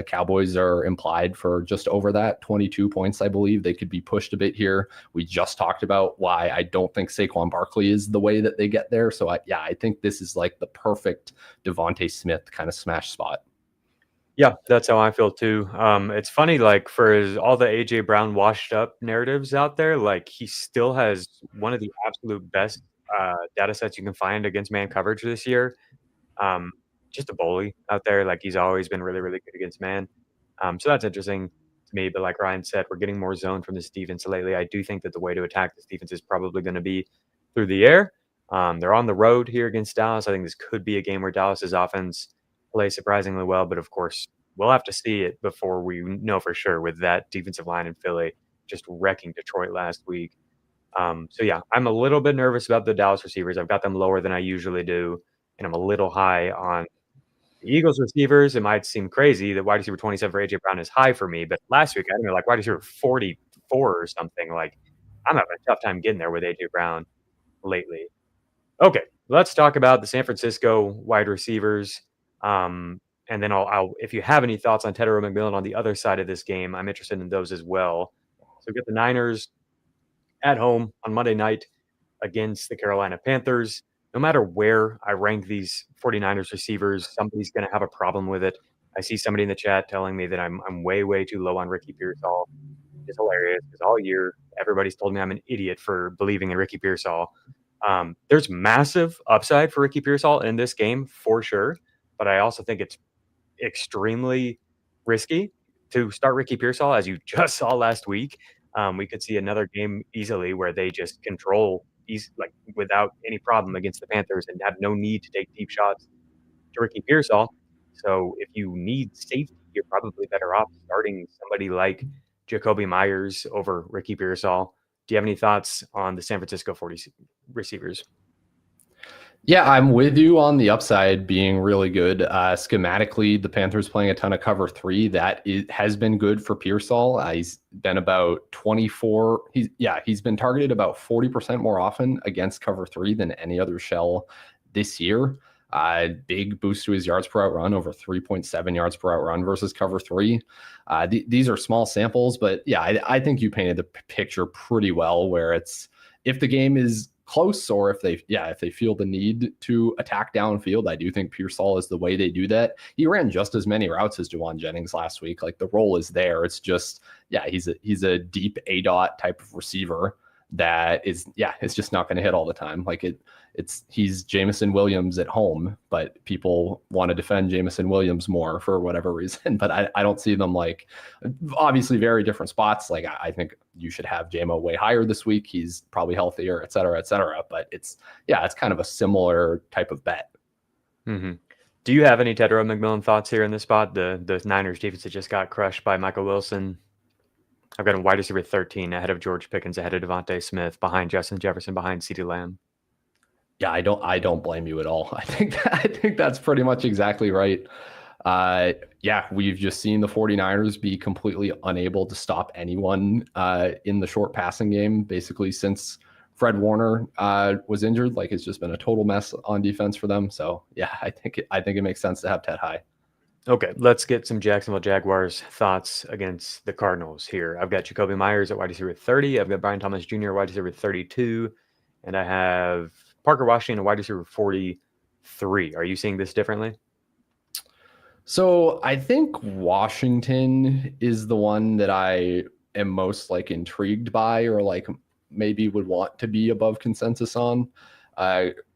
Cowboys are implied for just over that, 22 points, I believe. They could be pushed a bit here. We just talked about why I don't think Saquon Barkley is the way that they get there. So I think this is like the perfect Devontae Smith kind of smash spot. Yeah, that's how I feel too. It's funny, for all the A.J. Brown washed up narratives out there, he still has one of the absolute best data sets you can find against man coverage this year. Just a bully out there. He's always been really, really good against man. So that's interesting to me. But like Ryan said, we're getting more zone from this defense lately. I do think that the way to attack this defense is probably going to be through the air. They're on the road here against Dallas. I think this could be a game where Dallas's offense plays surprisingly well. But of course, we'll have to see it before we know for sure with that defensive line in Philly just wrecking Detroit last week. So yeah, I'm a little bit nervous about the Dallas receivers. I've got them lower than I usually do, and I'm a little high on the Eagles receivers. It might seem crazy that wide receiver 27 for A.J. Brown is high for me, but last week I had him wide receiver 44 or something. I'm having a tough time getting there with A.J. Brown lately. Okay, let's talk about the San Francisco wide receivers. And then I'll if you have any thoughts on Tedder McMillan on the other side of this game, I'm interested in those as well. So we get the Niners at home on Monday night against the Carolina Panthers. No matter where I rank these 49ers receivers, somebody's going to have a problem with it. I see somebody in the chat telling me that I'm way, way too low on Ricky Pearsall. It's hilarious because all year everybody's told me I'm an idiot for believing in Ricky Pearsall. There's massive upside for Ricky Pearsall in this game for sure, but I also think it's extremely risky to start Ricky Pearsall, as you just saw last week. We could see another game easily where they just control without any problem against the Panthers and have no need to take deep shots to Ricky Pearsall. So if you need safety, you're probably better off starting somebody like Jacoby Myers over Ricky Pearsall. Do you have any thoughts on the San Francisco 40 receivers? Yeah, I'm with you on the upside being really good. Schematically, the Panthers playing a ton of cover 3. Has been good for Pearsall. He's been about 24. He's been targeted about 40% more often against cover 3 than any other shell this year. Big boost to his yards per out run, over 3.7 yards per out run versus cover 3. These are small samples, but yeah, I think you painted the picture pretty well, where it's if the game is close, or if they feel the need to attack downfield, I do think Pearsall is the way they do that. He ran just as many routes as Jawan Jennings last week. Like, the role is there. It's just, he's a deep A-dot type of receiver that is, it's just not going to hit all the time. Like, he's Jameson Williams at home, but people want to defend Jameson Williams more for whatever reason. But I don't see them, like, obviously very different spots. Like, I think you should have JMO way higher this week. He's probably healthier, et cetera, et cetera. But it's kind of a similar type of bet. Mm-hmm. Do you have any Tedrow McMillan thoughts here in this spot? The Niners defense that just got crushed by Michael Wilson. I've got him wide receiver 13, ahead of George Pickens, ahead of Devontae Smith, behind Justin Jefferson, behind CeeDee Lamb. Yeah, I don't blame you at all. I think that's pretty much exactly right. We've just seen the 49ers be completely unable to stop anyone in the short passing game, basically since Fred Warner was injured. Like, it's just been a total mess on defense for them. So I think it makes sense to have Ted high. Okay, let's get some Jacksonville Jaguars thoughts against the Cardinals here. I've got Jacoby Myers at wide receiver 30. I've got Brian Thomas Jr. wide receiver 32. And I have Parker Washington at wide receiver 43. Are you seeing this differently? So I think Washington is the one that I am most, like, intrigued by, or like maybe would want to be above consensus on.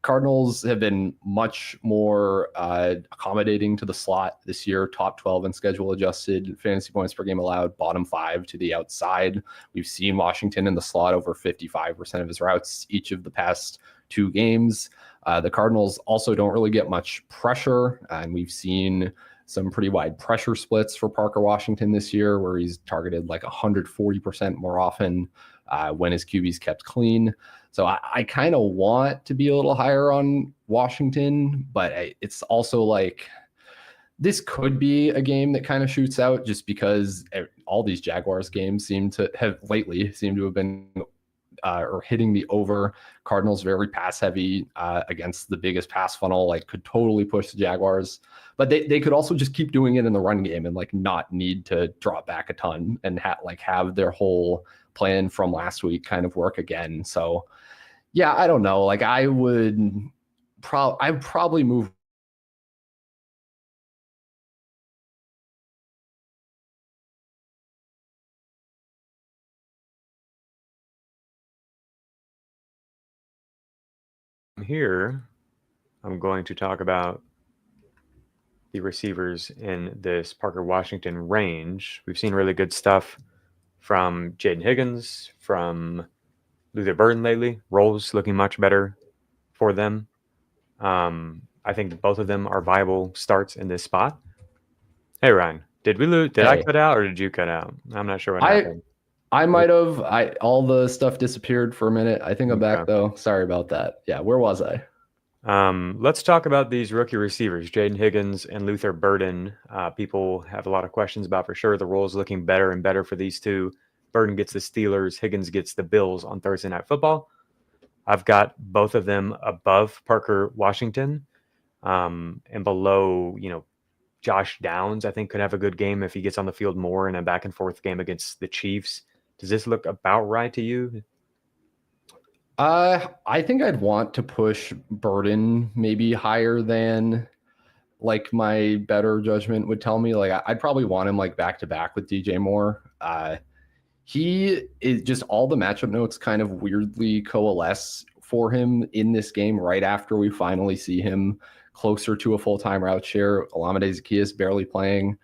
Cardinals have been much more accommodating to the slot this year, top 12 in schedule adjusted fantasy points per game allowed, bottom 5 to the outside. We've seen Washington in the slot over 55% of his routes each of the past 2 games. The Cardinals also don't really get much pressure, and we've seen some pretty wide pressure splits for Parker Washington this year, where he's targeted like 140% more often when his QB's kept clean. So I kind of want to be a little higher on Washington, but it's also like, this could be a game that kind of shoots out, just because all these Jaguars games seem to have been or hitting the over. Cardinals very pass heavy against the biggest pass funnel, like, could totally push the Jaguars, but they could also just keep doing it in the run game and, like, not need to drop back a ton and have their whole plan from last week kind of work again. So I don't know. Like, I'd probably move here. I'm going to talk about the receivers in this Parker Washington range. We've seen really good stuff from Jaden Higgins, from Luther Burden lately. Roles looking much better for them. I think both of them are viable starts in this spot. Hey, Ryan, did we lose? Did I cut out, or did you cut out? I'm not sure what happened. I might have. All the stuff disappeared for a minute. I think I'm back, though. Sorry about that. Yeah, where was I? Let's talk about these rookie receivers, Jaden Higgins and Luther Burden. People have a lot of questions about, for sure. The roles looking better and better for these two. Burden gets the Steelers, Higgins gets the Bills on Thursday Night Football. I've got both of them above Parker Washington, and below, Josh Downs. I think could have a good game if he gets on the field more in a back and forth game against the Chiefs. Does this look about right to you? I think I'd want to push Burden maybe higher than, like, my better judgment would tell me. Like, I'd probably want him, like, back to back with DJ Moore. He is just, all the matchup notes kind of weirdly coalesce for him in this game right after we finally see him closer to a full-time route share. Olamide Zaccheaus barely playing.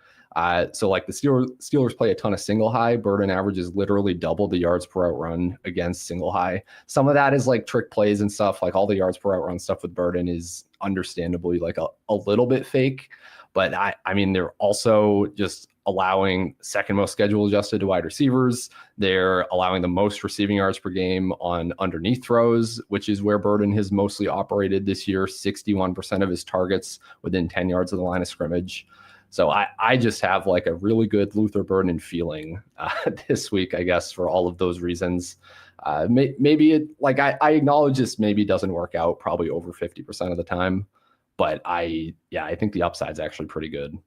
So, like, the Steelers play a ton of single high. Burden averages literally double the yards per out run against single high. Some of that is, like, trick plays and stuff. Like, all the yards per out run stuff with Burden is understandably, like, a little bit fake. But I mean, they're also just allowing second most schedule adjusted to wide receivers. They're allowing the most receiving yards per game on underneath throws, which is where Burden has mostly operated this year. 61% of his targets within 10 yards of the line of scrimmage. So I just have, like, a really good Luther Burden feeling this week, I guess, for all of those reasons. Maybe it, like, I acknowledge this maybe doesn't work out probably over 50% of the time, but I think the upside's actually pretty good.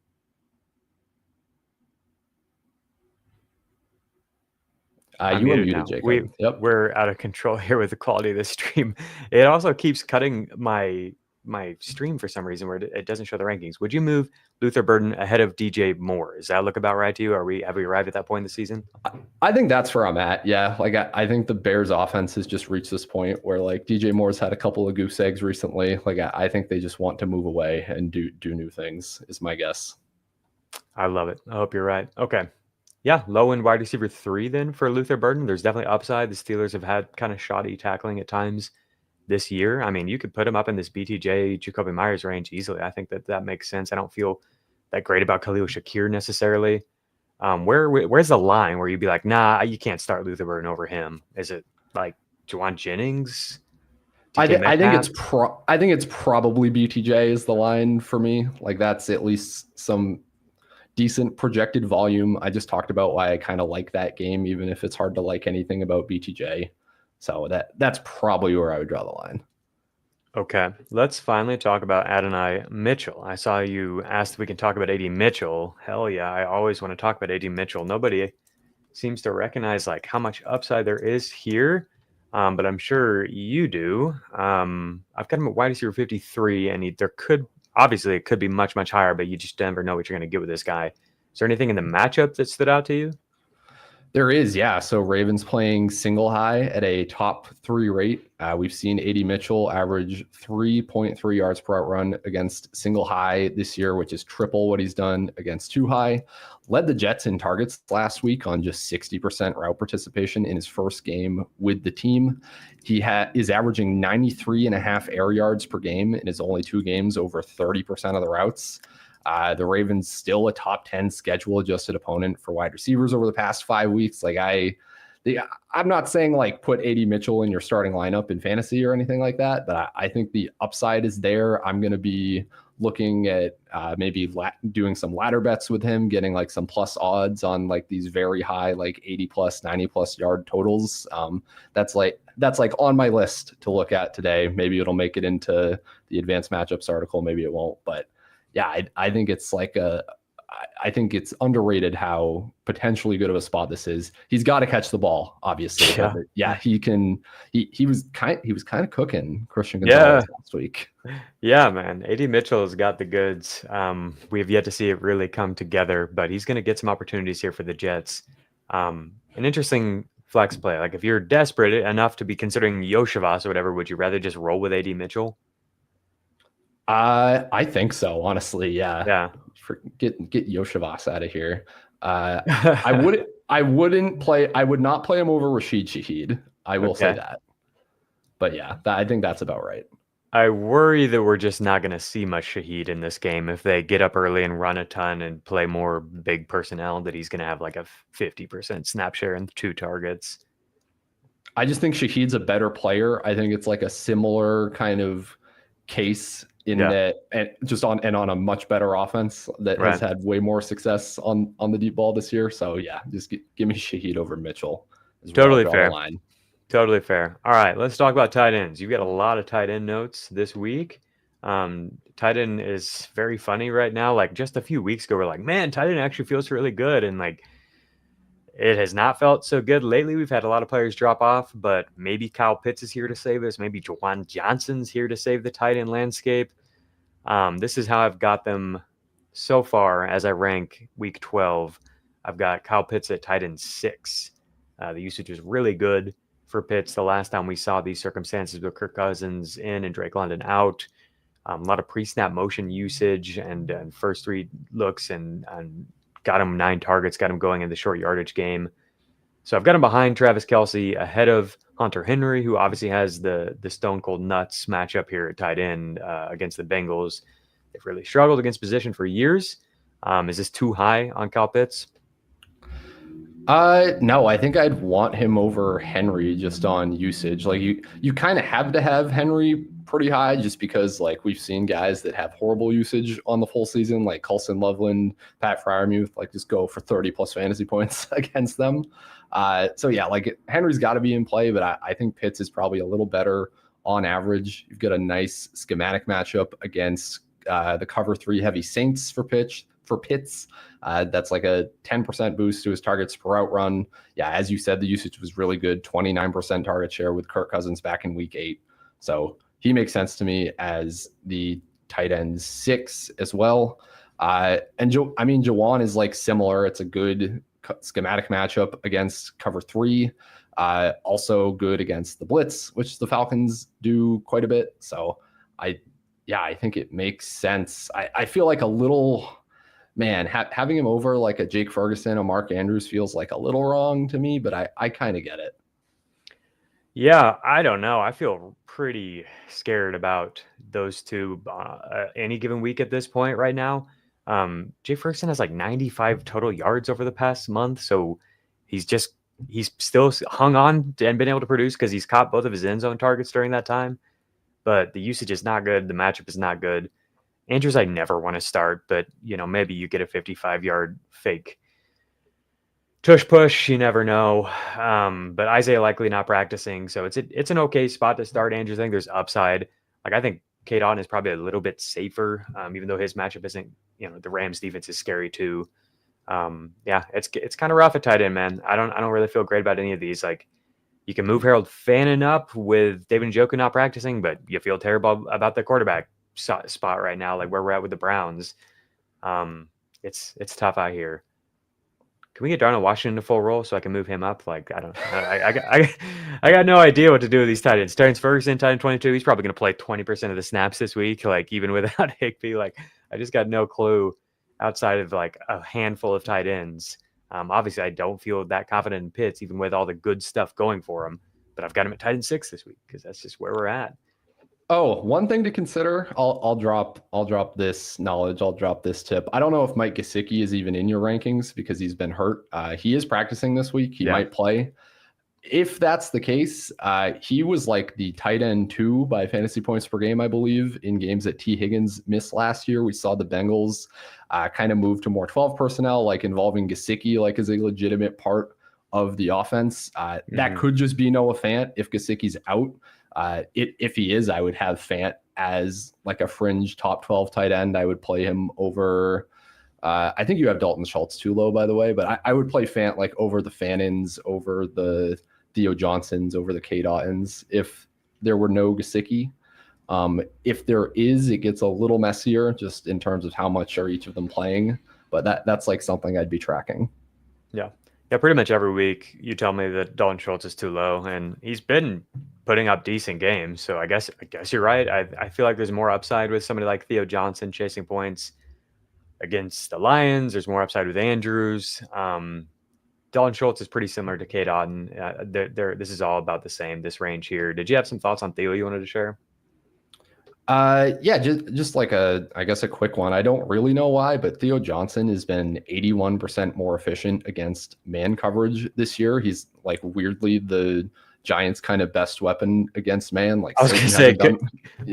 You were muted, Jacob. We're out of control here with the quality of the stream. It also keeps cutting my stream for some reason where it doesn't show the rankings. Would you move Luther Burden ahead of DJ Moore? Does that look about right to you? Have we arrived at that point in the season? I think that's where I'm at. Yeah. Like I think the Bears offense has just reached this point where like DJ Moore's had a couple of goose eggs recently. Like I think they just want to move away and do new things is my guess. I love it. I hope you're right. Okay. Yeah, low end wide receiver 3 then for Luther Burden. There's definitely upside. The Steelers have had kind of shoddy tackling at times this year. I mean, you could put him up in this BTJ, Jacoby Myers range easily. I think that makes sense. I don't feel that great about Khalil Shakir necessarily. Where's the line where you'd be like, nah, you can't start Luther Burden over him? Is it like Juwan Jennings? I think it's probably BTJ is the line for me. Like that's at least some decent projected volume. I just talked about why I kind of like that game, even if it's hard to like anything about BTJ. So that's probably where I would draw the line. Okay, let's finally talk about Adonai Mitchell. I saw you asked if we can talk about AD Mitchell. Hell yeah, I always want to talk about AD Mitchell. Nobody seems to recognize like how much upside there is here, but I'm sure you do. I've got him at wide receiver 53, and it could be much, much higher, but you just never know what you're going to get with this guy. Is there anything in the matchup that stood out to you? There is, yeah. So Ravens playing single high at a top 3 rate. We've seen AD Mitchell average 3.3 yards per out run against single high this year, which is triple what he's done against 2 high. Led the Jets in targets last week on just 60% route participation in his first game with the team. He is averaging 93.5 air yards per game in his only 2 games, over 30% of the routes. The Ravens still a top 10 schedule adjusted opponent for wide receivers over the past 5 weeks. Like I'm not saying like put AD Mitchell in your starting lineup in fantasy or anything like that, but I think the upside is there. I'm going to be looking at maybe doing some ladder bets with him, getting like some plus odds on like these very high, like 80 plus, 90 plus yard totals. That's like on my list to look at today. Maybe it'll make it into the advanced matchups article. Maybe it won't, but yeah, I think it's like I think it's underrated how potentially good of a spot this is. He's got to catch the ball, obviously. Yeah, yeah, he can. He was kind of cooking Christian Gonzalez last week. Yeah, man. AD Mitchell has got the goods. We have yet to see it really come together, but he's going to get some opportunities here for the Jets. An interesting flex play. Like if you're desperate enough to be considering Yoshivas or whatever, would you rather just roll with AD Mitchell? I think so, honestly. Yeah. Yeah. Get Yoshivas out of here. I would not play him over Rashid Shaheed. I will say that. But yeah, I think that's about right. I worry that we're just not going to see much Shaheed in this game. If they get up early and run a ton and play more big personnel, that he's going to have like a 50% snap share and 2 targets. I just think Shaheed's a better player. I think it's like a similar kind of case in that, and on a much better offense that has had way more success on the deep ball this year. So yeah, just give me Shaheed over Mitchell. Totally fair. Totally fair. All right, let's talk about tight ends. You've got a lot of tight end notes this week. Tight end is very funny right now. Like just a few weeks ago, we're like, man, tight end actually feels really good. And like, it has not felt so good lately. We've had a lot of players drop off, but maybe Kyle Pitts is here to save us. Maybe Juwan Johnson's here to save the tight end landscape. This is how I've got them so far as I rank week 12. I've got Kyle Pitts at tight end 6. The usage was really good for Pitts the last time we saw these circumstances with Kirk Cousins in and Drake London out. A lot of pre-snap motion usage and first 3 looks and got him 9 targets, got him going in the short yardage game. So I've got him behind Travis Kelce, ahead of Hunter Henry, who obviously has the stone cold nuts matchup here at tight end against the Bengals. They've really struggled against position for years. Is this too high on Kyle Pitts? No, I think I'd want him over Henry just on usage. Like you kind of have to have Henry pretty high just because like we've seen guys that have horrible usage on the full season, like Coulson Loveland, Pat Freiermuth, like just go for 30 plus fantasy points against them. So yeah, like Henry's got to be in play, but I think Pitts is probably a little better on average. You've got a nice schematic matchup against the cover 3 heavy Saints for Pitts. for Pitts. That's like a 10% boost to his targets per route run. Yeah, as you said, the usage was really good, 29% target share with Kirk Cousins back in week 8. So he makes sense to me as the tight end 6 as well. And Jawan is like similar. It's a good schematic matchup against cover 3. Also good against the blitz, which the Falcons do quite a bit. So I think it makes sense. I feel like a little, man, having him over like a Jake Ferguson or Mark Andrews feels like a little wrong to me, but I kind of get it. Yeah, I don't know. I feel pretty scared about those two any given week at this point right now. Jake Ferguson has like 95 total yards over the past month. So he's still hung on and been able to produce because he's caught both of his end zone targets during that time. But the usage is not good. The matchup is not good. Andrews, I never want to start, but maybe you get a 55-yard fake tush push. You never know. But Isaiah likely not practicing, so it's an okay spot to start Andrews. I think there's upside. Like I think Cade Otton is probably a little bit safer, even though his matchup isn't. The Rams defense is scary too. It's kind of rough at tight end, man. I don't really feel great about any of these. Like you can move Harold Fannin up with David Njoku not practicing, but you feel terrible about the quarterback spot right now, like where we're at with the Browns. It's tough out here. Can we get Darnell Washington to full roll so I can move him up? Like, I don't know. I got no idea what to do with these tight ends. Terrence Ferguson, tight end 22, he's probably going to play 20% of the snaps this week, like even without Higbee. Like, I just got no clue outside of like a handful of tight ends. Obviously, I don't feel that confident in Pitts, even with all the good stuff going for him. But I've got him at tight end 6 this week because that's just where we're at. Oh, one thing to consider. I'll drop this knowledge. I'll drop this tip. I don't know if Mike Gesicki is even in your rankings because he's been hurt. He is practicing this week. He might play. If that's the case, he was like the tight end 2 by fantasy points per game, I believe, in games that T. Higgins missed last year. We saw the Bengals kind of move to more 12 personnel, like involving Gesicki, like as a legitimate part of the offense. That could just be Noah Fant if Gesicki's out. If he is, I would have Fant as like a fringe top 12 tight end. I would play him over. I think you have Dalton Schultz too low, by the way, but I would play Fant like over the Fannins, over the Theo Johnsons, over the Cade Ottons if there were no Gesicki. If there is, it gets a little messier just in terms of how much are each of them playing, but that's like something I'd be tracking. Yeah, pretty much every week you tell me that Dalton Schultz is too low, and he's been putting up decent games. So I guess you're right. I feel like there's more upside with somebody like Theo Johnson chasing points against the Lions. There's more upside with Andrews. Dalton Schultz is pretty similar to Cade Otton. This is all about the same, this range here. Did you have some thoughts on Theo you wanted to share? Just like I guess a quick one. I don't really know why, but Theo Johnson has been 81% more efficient against man coverage this year. He's like weirdly the Giants' kind of best weapon against man. Like I was going to say,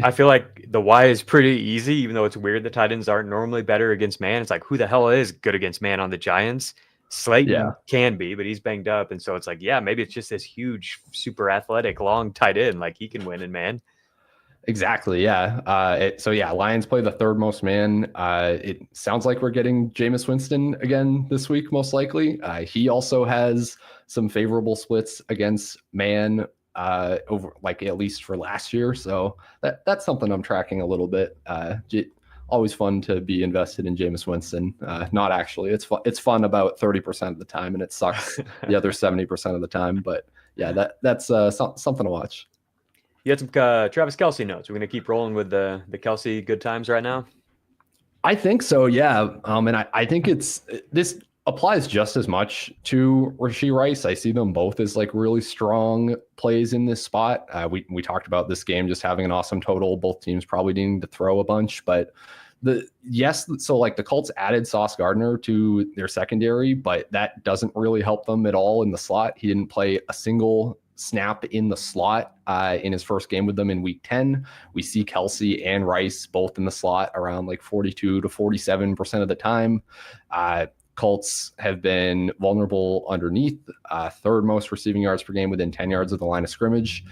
I feel like the why is pretty easy, even though it's weird the tight ends aren't normally better against man. It's like, who the hell is good against man on the Giants? Slayton can be, but he's banged up. And so it's like, maybe it's just this huge, super athletic, long tight end. Like he can win in man. Exactly. Yeah. Lions play the third most man. It sounds like we're getting Jameis Winston again this week, most likely. He also has some favorable splits against man over like at least for last year. So that's something I'm tracking a little bit. Always fun to be invested in Jameis Winston. Not actually. It's fun about 30% of the time, and it sucks the other 70% of the time. But yeah, that's something to watch. You had some Travis Kelce notes. We're going to keep rolling with the Kelce good times right now. I think so, yeah. And I think this applies just as much to Rashee Rice. I see them both as like really strong plays in this spot. We talked about this game just having an awesome total. Both teams probably needing to throw a bunch, but so like the Colts added Sauce Gardner to their secondary, but that doesn't really help them at all in the slot. He didn't play a single snap in the slot in his first game with them in week 10. We see Kelce and Rice both in the slot around like 42 to 47% of the time. Colts have been vulnerable underneath, third most receiving yards per game within 10 yards of the line of scrimmage.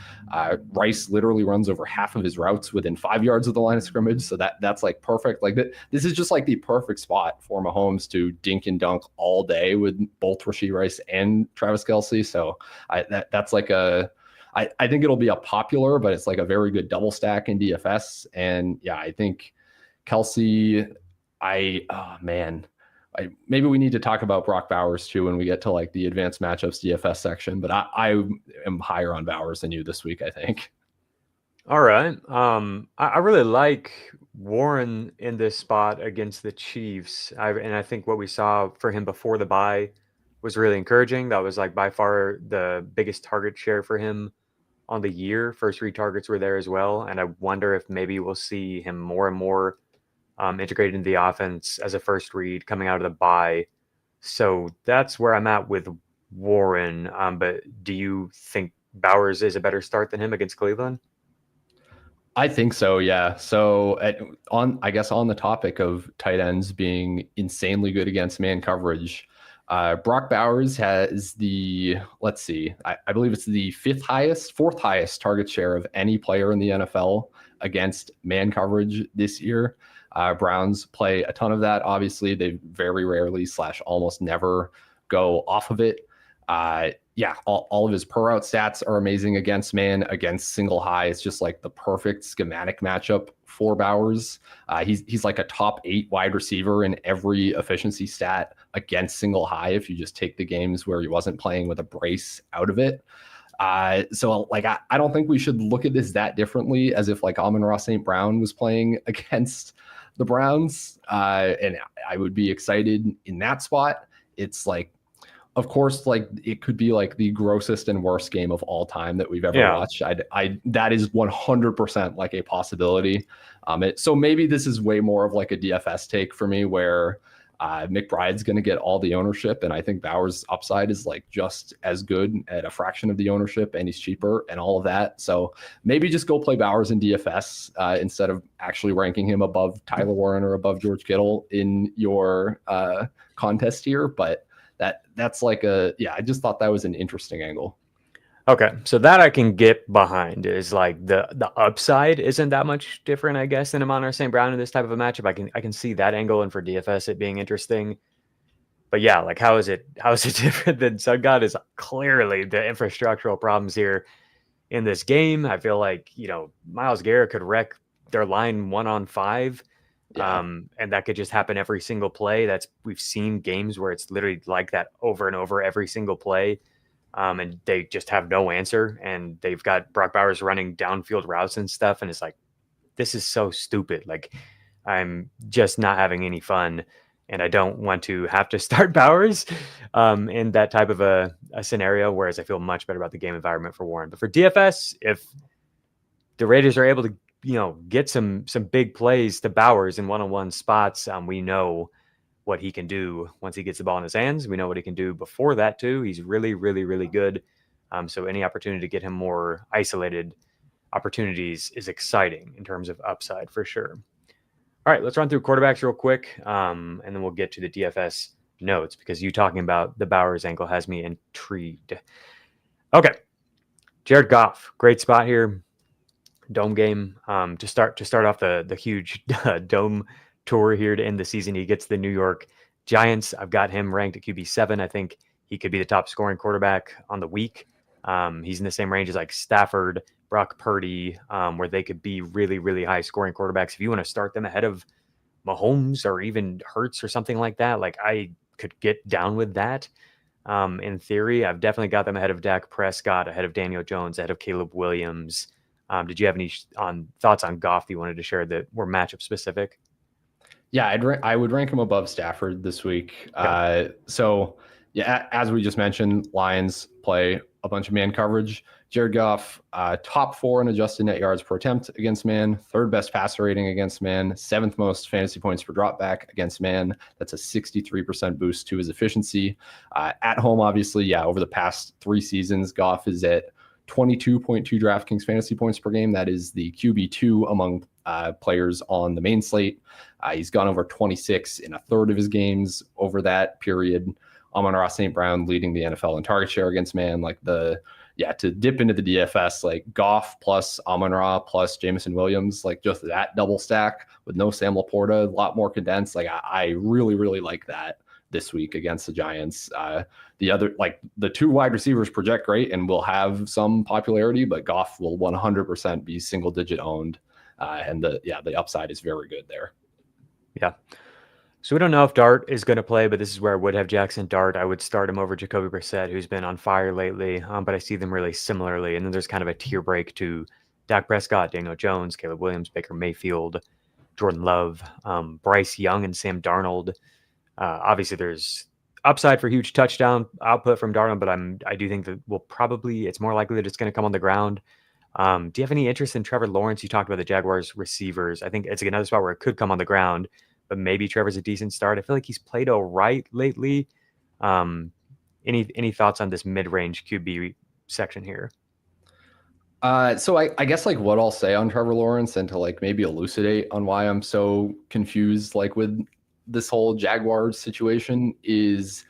Rice literally runs over half of his routes within 5 yards of the line of scrimmage. So that's like perfect. Like this is just like the perfect spot for Mahomes to dink and dunk all day with both Rashee Rice and Travis Kelce. So that's like I think it'll be a popular, but it's like a very good double stack in DFS. And yeah, I think Kelce, maybe we need to talk about Brock Bowers too when we get to like the advanced matchups DFS section, but I am higher on Bowers than you this week, I think. All right. I really like Warren in this spot against the Chiefs. And I think what we saw for him before the bye was really encouraging. That was like by far the biggest target share for him on the year. First 3 targets were there as well. And I wonder if maybe we'll see him more and more integrated into the offense as a first read coming out of the bye. So that's where I'm at with Warren. But do you think Bowers is a better start than him against Cleveland? I think so, yeah. So on the topic of tight ends being insanely good against man coverage, Brock Bowers has I believe it's the fourth highest target share of any player in the NFL against man coverage this year. Browns play a ton of that. Obviously, they very rarely / almost never go off of it. All of his per route stats are amazing against man. Against single high, it's just like the perfect schematic matchup for Bowers. He's like a top 8 wide receiver in every efficiency stat against single high if you just take the games where he wasn't playing with a brace out of it. So like I don't think we should look at this that differently as if like Amon-Ra St. Brown was playing against the Browns. And I would be excited in that spot. It's like, of course, like it could be like the grossest and worst game of all time that we've ever watched. That is 100% like a possibility. So maybe this is way more of like a DFS take for me where McBride's going to get all the ownership. And I think Bowers' upside is like just as good at a fraction of the ownership, and he's cheaper and all of that. So maybe just go play Bowers in DFS instead of actually ranking him above Tyler Warren or above George Kittle in your contest here. But that's like I just thought that was an interesting angle. Okay, so that I can get behind is like the upside isn't that much different, I guess, than Amon-Ra St. Brown in this type of a matchup. I can see that angle, and for DFS it being interesting. But yeah, like how is it different than Sun God is clearly the infrastructural problems here in this game. I feel like, Myles Garrett could wreck their line 1-on-5. Yeah. And that could just happen every single play. We've seen games where it's literally like that over and over every single play. And they just have no answer, and they've got Brock Bowers running downfield routes and stuff. And it's like, this is so stupid. Like, I'm just not having any fun, and I don't want to have to start Bowers in that type of a scenario, whereas I feel much better about the game environment for Warren. But for DFS, if the Raiders are able to, get some big plays to Bowers in one-on-one spots, we know what he can do once he gets the ball in his hands. We know what he can do before that too. He's really, really, really good. So any opportunity to get him more isolated opportunities is exciting in terms of upside for sure. All right, let's run through quarterbacks real quick, and then we'll get to the DFS notes, because you talking about the Bowers angle has me intrigued. Okay, Jared Goff, great spot here. Dome game to start off the huge dome tour here to end the season. He gets the New York Giants. I've got him ranked at QB7. I think he could be the top scoring quarterback on the week. He's in the same range as like Stafford, Brock Purdy, where they could be really, really high scoring quarterbacks. If you want to start them ahead of Mahomes or even Hurts or something like that, like I could get down with that. In theory, I've definitely got them ahead of Dak Prescott, ahead of Daniel Jones, ahead of Caleb Williams. Did you have any thoughts on Goff that you wanted to share that were matchup specific? Yeah, I would rank him above Stafford this week. Okay. So yeah, as we just mentioned, Lions play a bunch of man coverage. Jared Goff, top 4 in adjusted net yards per attempt against man, 3rd best passer rating against man, 7th most fantasy points per drop back against man. That's a 63% boost to his efficiency. At home, obviously, over the past 3 seasons, Goff is at 22.2 DraftKings fantasy points per game. That is the QB2 among players on the main slate. He's gone over 26 in a third of his games over that period. Amon-Ra St. Brown leading the NFL in target share against man. To dip into the DFS, like Goff plus Amon-Ra plus Jameson Williams, like just that double stack with no Sam Laporta, a lot more condensed. Like I really, really like that this week against the Giants. The two wide receivers project great and will have some popularity, but Goff will 100% be single digit owned. And the upside is very good there. Yeah. So we don't know if Dart is going to play, but this is where I would have Jackson Dart. I would start him over Jacoby Brissett, who's been on fire lately, but I see them really similarly. And then there's kind of a tier break to Dak Prescott, Daniel Jones, Caleb Williams, Baker Mayfield, Jordan Love, Bryce Young, and Sam Darnold. Obviously, there's upside for huge touchdown output from Darnold, but I do think that it's more likely that it's going to come on the ground. Do you have any interest in Trevor Lawrence? You talked about the Jaguars receivers. I think it's another spot where it could come on the ground, but maybe Trevor's a decent start. I feel like he's played all right lately. Any thoughts on this mid-range QB section here? So I guess like what I'll say on Trevor Lawrence and to like maybe elucidate on why I'm so confused like with this whole Jaguars situation is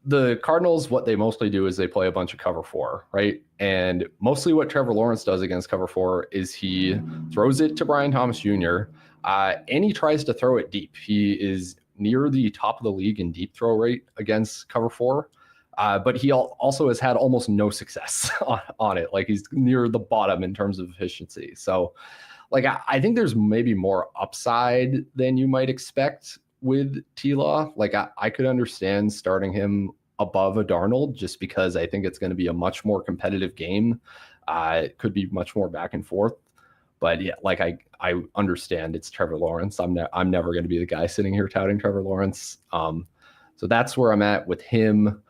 the Cardinals, what they mostly do is they play a bunch of cover 4, right? And mostly what Trevor Lawrence does against cover 4 is he throws it to Brian Thomas Jr., and he tries to throw it deep. He is near the top of the league in deep throw rate against cover 4, but he also has had almost no success on it. Like he's near the bottom in terms of efficiency. So like I think there's maybe more upside than you might expect with T-Law. Like I could understand starting him above a Darnold just because I think it's going to be a much more competitive game. It could be much more back and forth. But yeah, like I understand it's Trevor Lawrence. I'm never going to be the guy sitting here touting Trevor Lawrence. So that's where I'm at with him.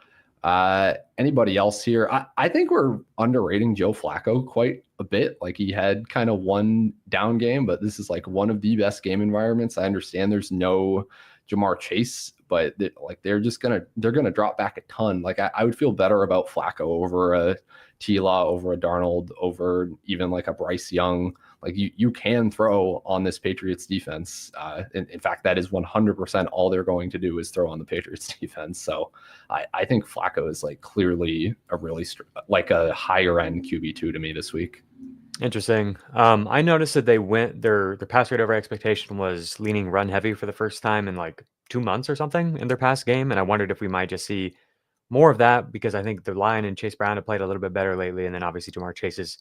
Anybody else here? I think we're underrating Joe Flacco quite a bit. Like he had kind of one down game, but this is like one of the best game environments. I understand there's no Jamar Chase, but they're gonna drop back a ton. Like I would feel better about Flacco over a T-Law, over a Darnold, over even like a Bryce Young. Like you can throw on this Patriots defense. In fact, that is 100% all they're going to do is throw on the Patriots defense. So I think Flacco is like clearly a really like a higher end QB2 to me this week. Interesting. I noticed that they went their pass rate over expectation was leaning run heavy for the first time in like 2 months or something in their past game. And I wondered if we might just see more of that because I think the Lion and Chase Brown have played a little bit better lately. And then obviously Jamar Chase is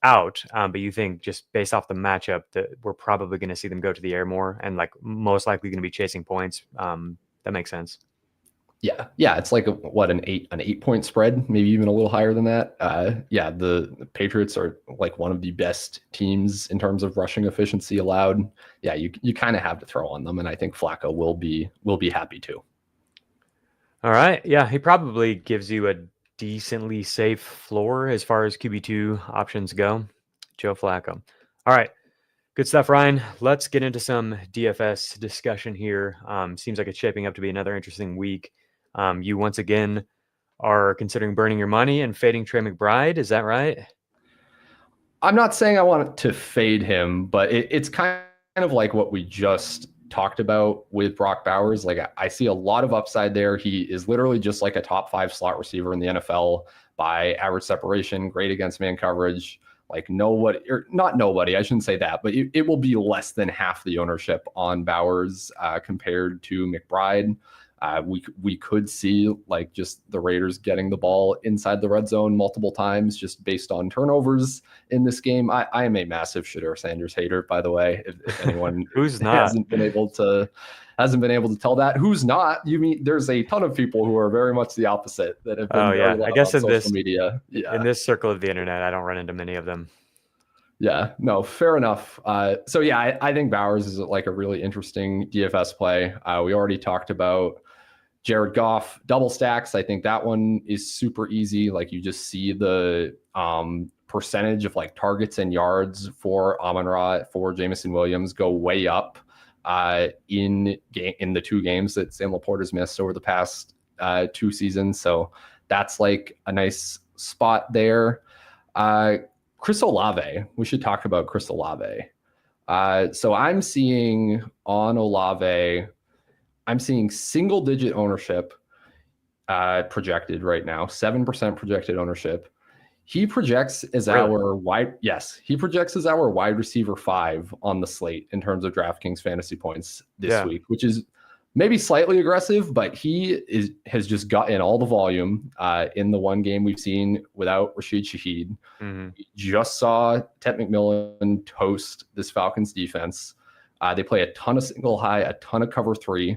out. But you think just based off the matchup that we're probably going to see them go to the air more and like most likely going to be chasing points. That makes sense. Yeah. It's like an 8-point spread, maybe even a little higher than that. The Patriots are like one of the best teams in terms of rushing efficiency allowed. Yeah, you kind of have to throw on them, and I think Flacco will be happy to. All right. Yeah, he probably gives you a decently safe floor as far as QB2 options go. Joe Flacco. All right. Good stuff, Ryan. Let's get into some DFS discussion here. Seems like it's shaping up to be another interesting week. You once again are considering burning your money and fading Trey McBride. Is that right? I'm not saying I want to fade him, but it's kind of like what we just talked about with Brock Bowers. Like I see a lot of upside there. He is literally just like a top 5 slot receiver in the NFL by average separation, great against man coverage. Like not nobody, I shouldn't say that, but it will be less than half the ownership on Bowers compared to McBride. We could see like just the Raiders getting the ball inside the red zone multiple times just based on turnovers in this game. I am a massive Shedeur Sanders hater, by the way. If anyone who's not hasn't been able to tell that, who's not? You mean there's a ton of people who are very much the opposite that have been I guess in social media. Yeah. In this circle of the internet, I don't run into many of them. Yeah, no, fair enough. So yeah, I think Bowers is like a really interesting DFS play. We already talked about Jared Goff double stacks. I think that one is super easy. Like you just see the percentage of like targets and yards for Amon-Ra, for Jameson Williams go way up in the 2 games that Sam Laporta's missed over the past 2 seasons. So that's like a nice spot there. Chris Olave. We should talk about Chris Olave. So I'm seeing on Olave, I'm seeing single digit ownership projected right now, 7% projected ownership. He projects as he projects as our wide receiver 5 on the slate in terms of DraftKings fantasy points this week, which is maybe slightly aggressive, but has just gotten all the volume in the one game we've seen without Rashid Shaheed. Mm-hmm. We just saw Ted McMillan toast this Falcons defense. They play a ton of single high, a ton of cover 3.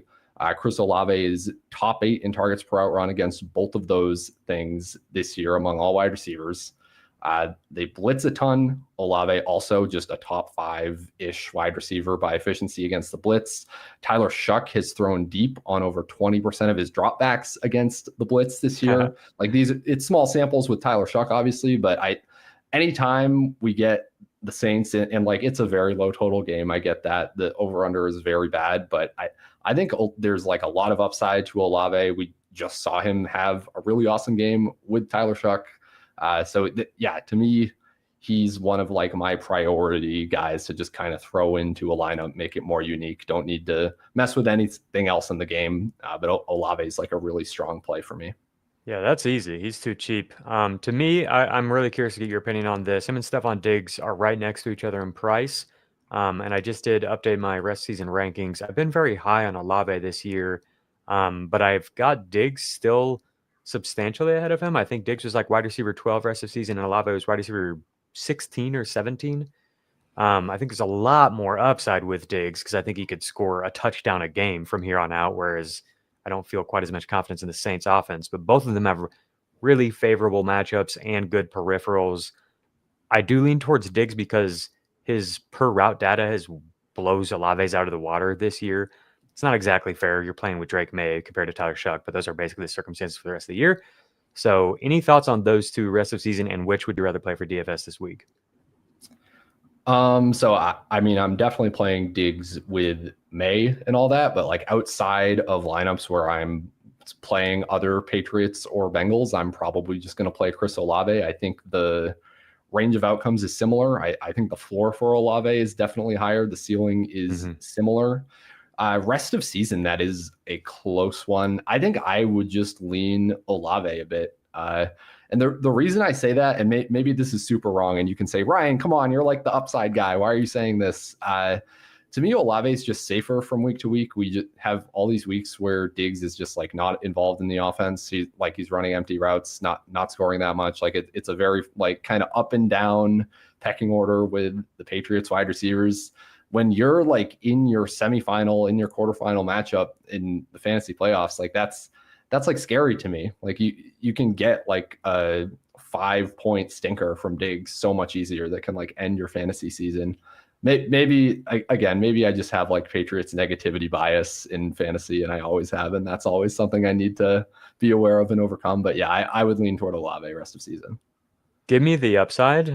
Chris Olave is top 8 in targets per out run against both of those things this year among all wide receivers. They blitz a ton. Olave also just a top 5-ish wide receiver by efficiency against the blitz. Tyler Shuck has thrown deep on over 20% of his dropbacks against the blitz this year. Like it's small samples with Tyler Shuck, obviously, but anytime we get the Saints and like it's a very low total game, I get that the over under is very bad, but I think there's like a lot of upside to Olave. We just saw him have a really awesome game with Tyler Shuck. To me, he's one of like my priority guys to just kind of throw into a lineup, make it more unique. Don't need to mess with anything else in the game. But Olave is like a really strong play for me. Yeah, that's easy. He's too cheap. To me, I'm really curious to get your opinion on this. Him and Stephon Diggs are right next to each other in price. And I just did update my rest season rankings. I've been very high on Olave this year, but I've got Diggs still substantially ahead of him. I think Diggs was like wide receiver 12 rest of season, and Olave was wide receiver 16 or 17. I think there's a lot more upside with Diggs because I think he could score a touchdown a game from here on out, whereas I don't feel quite as much confidence in the Saints offense. But both of them have really favorable matchups and good peripherals. I do lean towards Diggs because his per route data blows Olave's out of the water this year. It's not exactly fair. You're playing with Drake May compared to Tyler Shuck, but those are basically the circumstances for the rest of the year. So any thoughts on those two rest of season, and which would you rather play for DFS this week? I'm definitely playing Diggs with May and all that, but like outside of lineups where I'm playing other Patriots or Bengals, I'm probably just going to play Chris Olave. I think the range of outcomes is similar. I think the floor for Olave is definitely higher. The ceiling is similar. Rest of season, that is a close one. I think I would just lean Olave a bit. And the reason I say that, and maybe this is super wrong, and you can say, Ryan, come on, you're like the upside guy. Why are you saying this? To me, Olave is just safer from week to week. We just have all these weeks where Diggs is just like not involved in the offense. He's running empty routes, not scoring that much. Like it's a very like kind of up and down pecking order with the Patriots wide receivers. When you're like in your semifinal, in your quarterfinal matchup in the fantasy playoffs, like that's like scary to me. Like you can get like a 5-point stinker from Diggs so much easier that can like end your fantasy season. Maybe I just have like Patriots negativity bias in fantasy, and I always have, and that's always something I need to be aware of and overcome. But yeah, I would lean toward Olave rest of season. Give me the upside,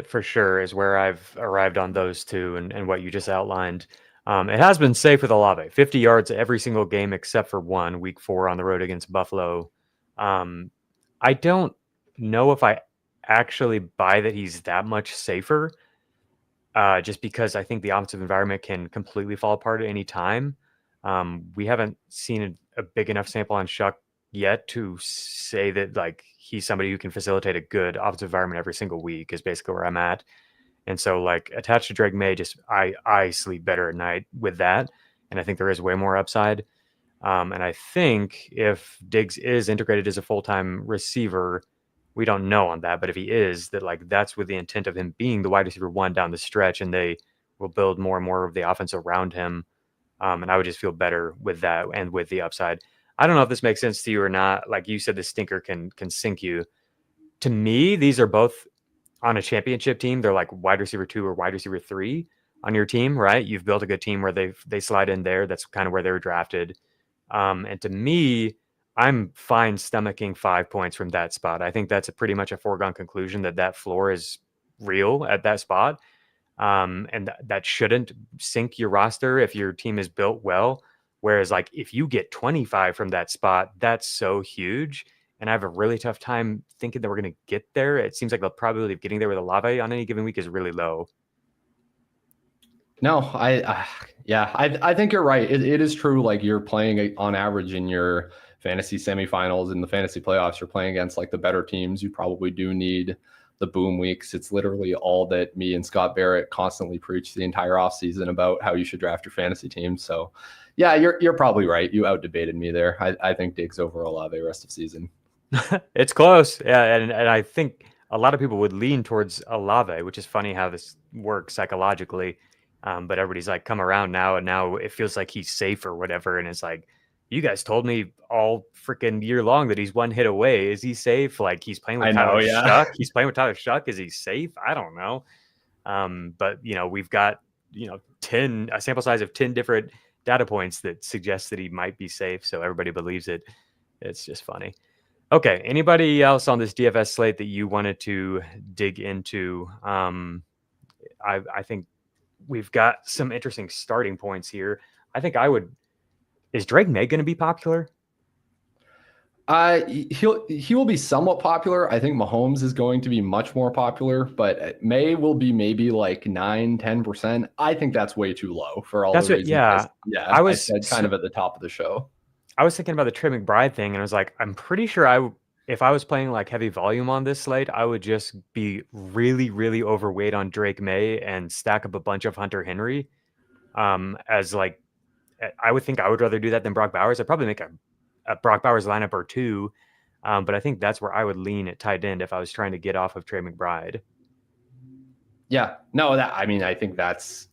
for sure, is where I've arrived on those two and what you just outlined. It has been safe with Olave, 50 yards every single game except for one, week 4 on the road against Buffalo. I don't know if I actually buy that he's that much safer, just because I think the offensive environment can completely fall apart at any time. We haven't seen a big enough sample on Shuck yet to say that like he's somebody who can facilitate a good offensive environment every single week is basically where I'm at. And so like attached to Drake May, just I sleep better at night with that. And I think there is way more upside. And I think if Diggs is integrated as a full-time receiver, we don't know on that, but if he is, that like that's with the intent of him being the wide receiver 1 down the stretch, and they will build more and more of the offense around him. And I would just feel better with that and with the upside. I don't know if this makes sense to you or not. Like you said, the stinker can sink you. To me, these are both on a championship team. They're like wide receiver 2 or wide receiver 3 on your team, right? You've built a good team where they slide in there. That's kind of where they were drafted. And to me, I'm fine stomaching 5 points from that spot. I think that's pretty much a foregone conclusion that floor is real at that spot. And that shouldn't sink your roster if your team is built well. Whereas like if you get 25 from that spot, that's so huge. And I have a really tough time thinking that we're going to get there. It seems like the probability of getting there with Olave on any given week is really low. No, I think you're right. It is true. Like you're playing on average in your fantasy semifinals and the fantasy playoffs, you're playing against like the better teams. You probably do need the boom weeks. It's literally all that me and Scott Barrett constantly preach the entire offseason about how you should draft your fantasy team. So yeah, you're probably right. You outdebated me there. I think Diggs over Olave rest of season. It's close. Yeah, and I think a lot of people would lean towards Olave, which is funny how this works psychologically. But everybody's like, come around now, and now it feels like he's safe or whatever. And it's like, you guys told me all freaking year long that he's one hit away. Is he safe? Like he's playing with Tyler Shuck. He's playing with Tyler Shuck. Is he safe? I don't know. But we've got a sample size of 10 different data points that suggest that he might be safe. So everybody believes it. It's just funny. Okay. Anybody else on this DFS slate that you wanted to dig into? I think we've got some interesting starting points here. I think is Drake May going to be popular? He will be somewhat popular. I think Mahomes is going to be much more popular, but May will be maybe like 9-10%. I think that's way too low for all the reasons. I said kind of at the top of the show. I was thinking about the Trey McBride thing, and I was like, I'm pretty sure if I was playing like heavy volume on this slate, I would just be really, really overweight on Drake May and stack up a bunch of Hunter Henry. As like, I would think I would rather do that than Brock Bowers. I'd probably make a Brock Bowers lineup or two. But I think that's where I would lean at tight end if I was trying to get off of Trey McBride. Yeah, no, I think that's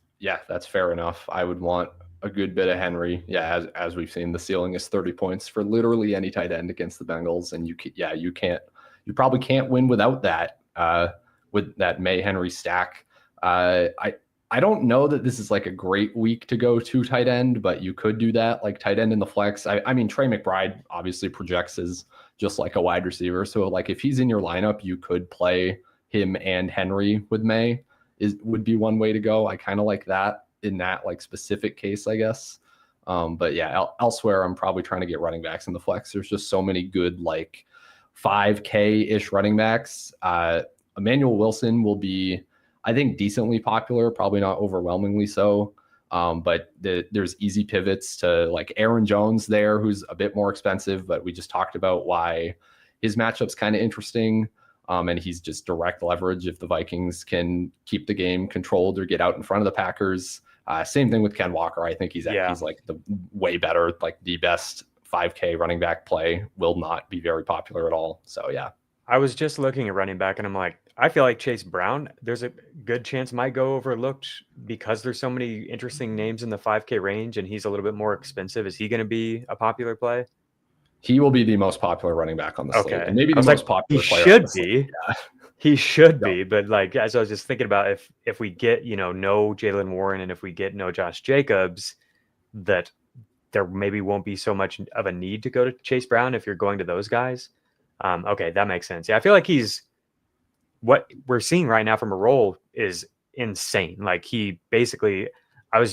fair enough. I would want a good bit of Henry. Yeah, as we've seen, the ceiling is 30 points for literally any tight end against the Bengals, and you probably can't win without that. With that May Henry stack, I don't know that this is like a great week to go to tight end, but you could do that, like tight end in the flex. I mean, Trey McBride obviously projects as just like a wide receiver, so like if he's in your lineup, you could play him and Henry with May. Would be one way to go. I kind of like that in that like specific case, I guess. But yeah, elsewhere, I'm probably trying to get running backs in the flex. There's just so many good like 5K-ish running backs. Emmanuel Wilson will be, I think, decently popular, probably not overwhelmingly so. But there's easy pivots to like Aaron Jones there, who's a bit more expensive, but we just talked about why his matchup's kind of interesting. And he's just direct leverage if the Vikings can keep the game controlled or get out in front of the Packers. Same thing with Ken Walker. I think he's like the way better, like the best 5K running back play, will not be very popular at all. So yeah. I was just looking at running back and I'm like, I feel like Chase Brown, there's a good chance might go overlooked because there's so many interesting names in the 5K range and he's a little bit more expensive. Is he going to be a popular play? He will be the most popular running back on the slate. And maybe the most popular player. He should be. Yeah. He should be. But like, as I was just thinking about, if we get, no Jaylen Warren and if we get no Josh Jacobs, that there maybe won't be so much of a need to go to Chase Brown if you're going to those guys. Okay, that makes sense. Yeah, I feel like what we're seeing right now from a role is insane. Like he basically, I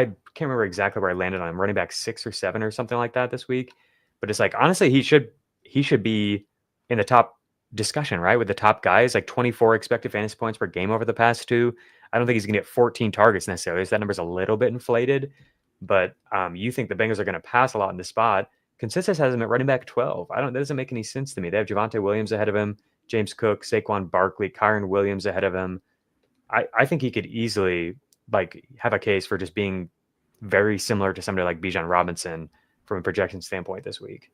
can't remember exactly where I landed on him, running back 6 or 7 or something like that this week. But it's like, honestly, he should be in the top discussion, right? With the top guys, like 24 expected fantasy points per game over the past 2. I don't think he's going to get 14 targets necessarily. So that number's a little bit inflated. But you think the Bengals are going to pass a lot in this spot. Consensus has him at running back 12. That doesn't make any sense to me. They have Javonte Williams ahead of him, James Cook, Saquon Barkley, Kyron Williams ahead of him. I think he could easily like have a case for just being very similar to somebody like Bijan Robinson from a projection standpoint this week.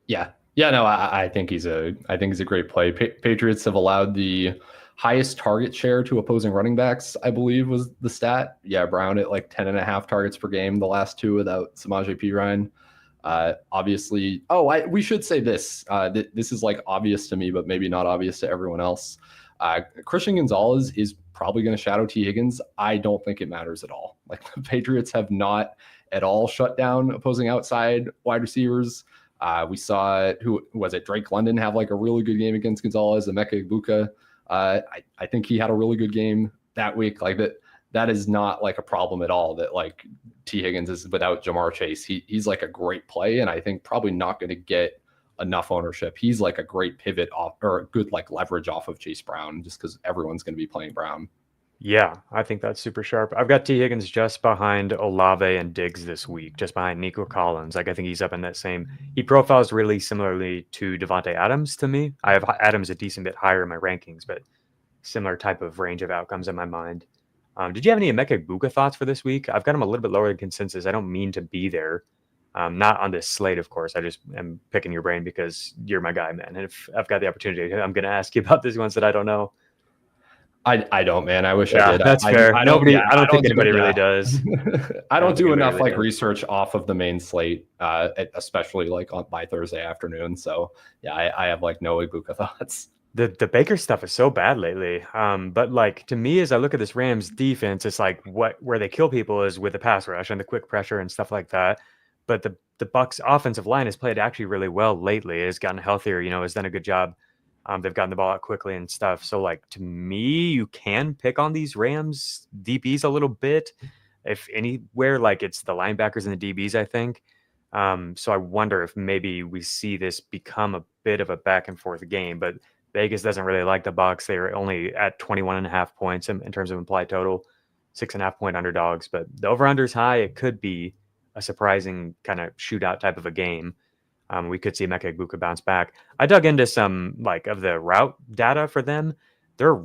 Yeah. No, I think he's a great play. Patriots have allowed the highest target share to opposing running backs, I believe was the stat. Yeah, Brown at like 10.5 targets per game, the last 2 without Samaje Perine. Obviously, we should say this. This is like obvious to me, but maybe not obvious to everyone else. Christian Gonzalez is probably going to shadow T. Higgins. I don't think it matters at all. Like the Patriots have not at all shut down opposing outside wide receivers. We saw, who was it, Drake London have like a really good game against Gonzalez, Emeka Egbuka. I think he had a really good game that week. Like that is not like a problem at all that like T. Higgins is without Jamar Chase. He's like a great play, and I think probably not going to get enough ownership. He's like a great pivot off or a good like leverage off of Chase Brown just because everyone's going to be playing Brown. Yeah, I think that's super sharp. I've got T. Higgins just behind Olave and Diggs this week, just behind Nico Collins. Like, I think he's up in that same. He profiles really similarly to Devontae Adams to me. I have Adams a decent bit higher in my rankings, but similar type of range of outcomes in my mind. Did you have any Emeka Egbuka thoughts for this week? I've got him a little bit lower than consensus. I don't mean to be there. Not on this slate, of course. I just am picking your brain because you're my guy, man. And if I've got the opportunity, I'm going to ask you about these ones that I don't know. I don't, man. I wish I did. That's fair. I don't think anybody really does. I don't do enough like research off of the main slate, especially like by Thursday afternoon. So yeah, I have like no Egbuka thoughts. The Baker stuff is so bad lately. But like to me, as I look at this Rams defense, it's like where they kill people is with the pass rush and the quick pressure and stuff like that. But the Bucs offensive line has played actually really well lately. Has gotten healthier, has done a good job. They've gotten the ball out quickly and stuff. So like to me, you can pick on these Rams DBs a little bit. If anywhere, like it's the linebackers and the DBs, I think. So I wonder if maybe we see this become a bit of a back and forth game, but Vegas doesn't really like the Bucs. They were only at 21.5 points in terms of implied total, 6.5 point underdogs. But the over/under is high. It could be a surprising kind of shootout type of a game. We could see Emeka Egbuka bounce back. I dug into some like of the route data for them. They're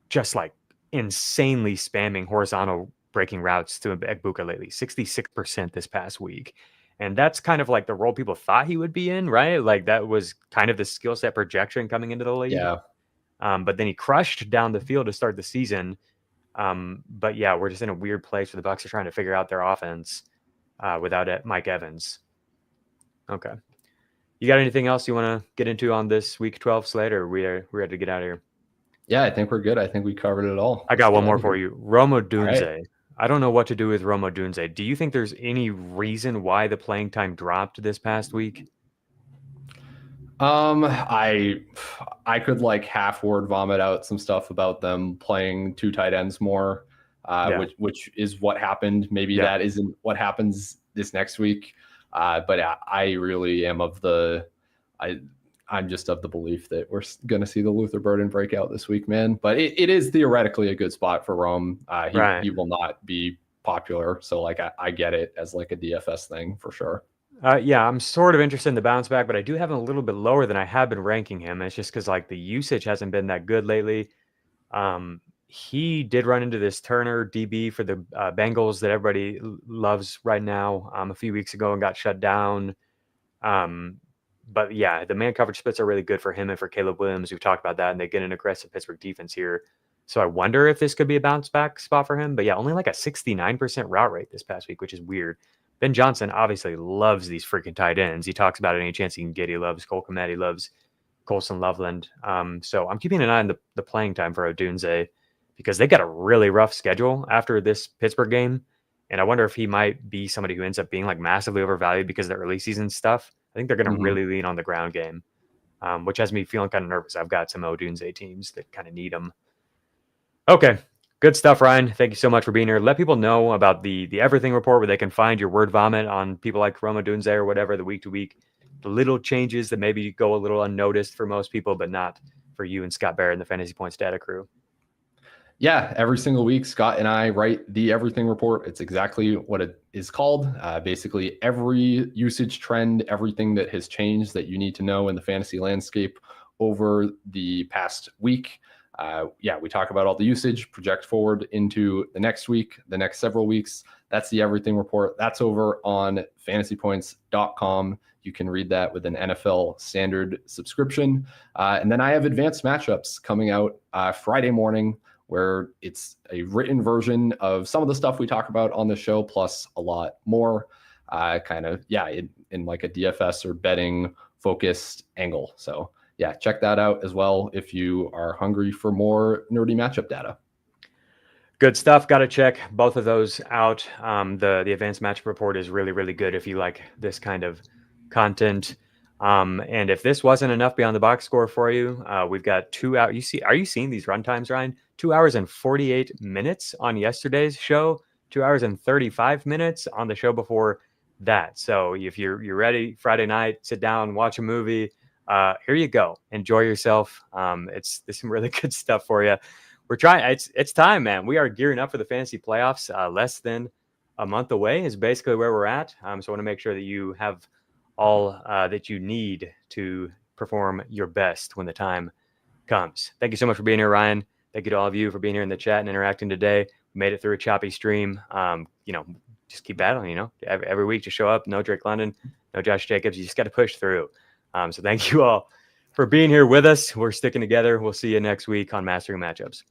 just like insanely spamming horizontal breaking routes to Egbuka lately. 66% this past week. And that's kind of like the role people thought he would be in, right? Like that was kind of the skill set projection coming into the league. Yeah. But then he crushed down the field to start the season. But yeah, we're just in a weird place where the Bucs are trying to figure out their offense without Mike Evans. Okay. You got anything else you want to get into on this Week 12 slate, or we're ready to get out of here? Yeah, I think we're good. I think we covered it all. I got one more for you. Rome Odunze. Right. I don't know what to do with Rome Odunze. Do you think there's any reason why the playing time dropped this past week? I could like half word vomit out some stuff about them playing two tight ends more, which is what happened. Maybe that isn't what happens this next week. But I really am I'm just of the belief that we're going to see the Luther Burden breakout this week, man. But it is theoretically a good spot for Rome. He will not be popular. So like, I get it as like a DFS thing for sure. I'm sort of interested in the bounce back, but I do have him a little bit lower than I have been ranking him. It's just because like the usage hasn't been that good lately. He did run into this Turner DB for the Bengals that everybody loves right now a few weeks ago and got shut down. But yeah, the man coverage splits are really good for him and for Caleb Williams. We've talked about that, and they get an aggressive Pittsburgh defense here. So I wonder if this could be a bounce back spot for him. But yeah, only like a 69% route rate this past week, which is weird. Ben Johnson obviously loves these freaking tight ends. He talks about it any chance he can get. He loves Cole Kmet. He loves Colson Loveland. So I'm keeping an eye on the playing time for Odunze because they got a really rough schedule after this Pittsburgh game. And I wonder if he might be somebody who ends up being like massively overvalued because of the early season stuff. I think they're going to really lean on the ground game, which has me feeling kind of nervous. I've got some Odunze teams that kind of need them. Okay, good stuff, Ryan. Thank you so much for being here. Let people know about the Everything Report where they can find your word vomit on people like Rome Odunze or whatever, the week-to-week, the little changes that maybe go a little unnoticed for most people, but not for you and Scott Barrett and the Fantasy Points data crew. Yeah, every single week, Scott and I write the Everything Report. It's exactly what it is called. Basically, every usage trend, everything that has changed that you need to know in the fantasy landscape over the past week. We talk about all the usage, project forward into the next week, the next several weeks. That's the Everything Report. That's over on fantasypoints.com. You can read that with an NFL standard subscription. And then I have advanced matchups coming out Friday morning, where it's a written version of some of the stuff we talk about on the show, plus a lot more in like a DFS or betting focused angle. So yeah, check that out as well if you are hungry for more nerdy matchup data. Good stuff. Got to check both of those out. The advanced matchup report is really, really good if you like this kind of content. And if this wasn't enough beyond the box score for you, we've got 2 hours. Are you seeing these run times, Ryan? 2 hours and 48 minutes on yesterday's show, 2 hours and 35 minutes on the show before that. So if you're ready Friday night, sit down, watch a movie, here you go. Enjoy yourself. There's some really good stuff for you. we're trying. It's time, man. We are gearing up for the fantasy playoffs. Less than a month away is basically where we're at. So I want to make sure that you have all that you need to perform your best when the time comes. Thank you so much for being here, Ryan. Thank you to all of you for being here in the chat and interacting today. We made it through a choppy stream. Just keep battling, every week to show up. No Drake London, no Josh Jacobs. You just got to push through. So thank you all for being here with us. We're sticking together. We'll see you next week on Mastering Matchups.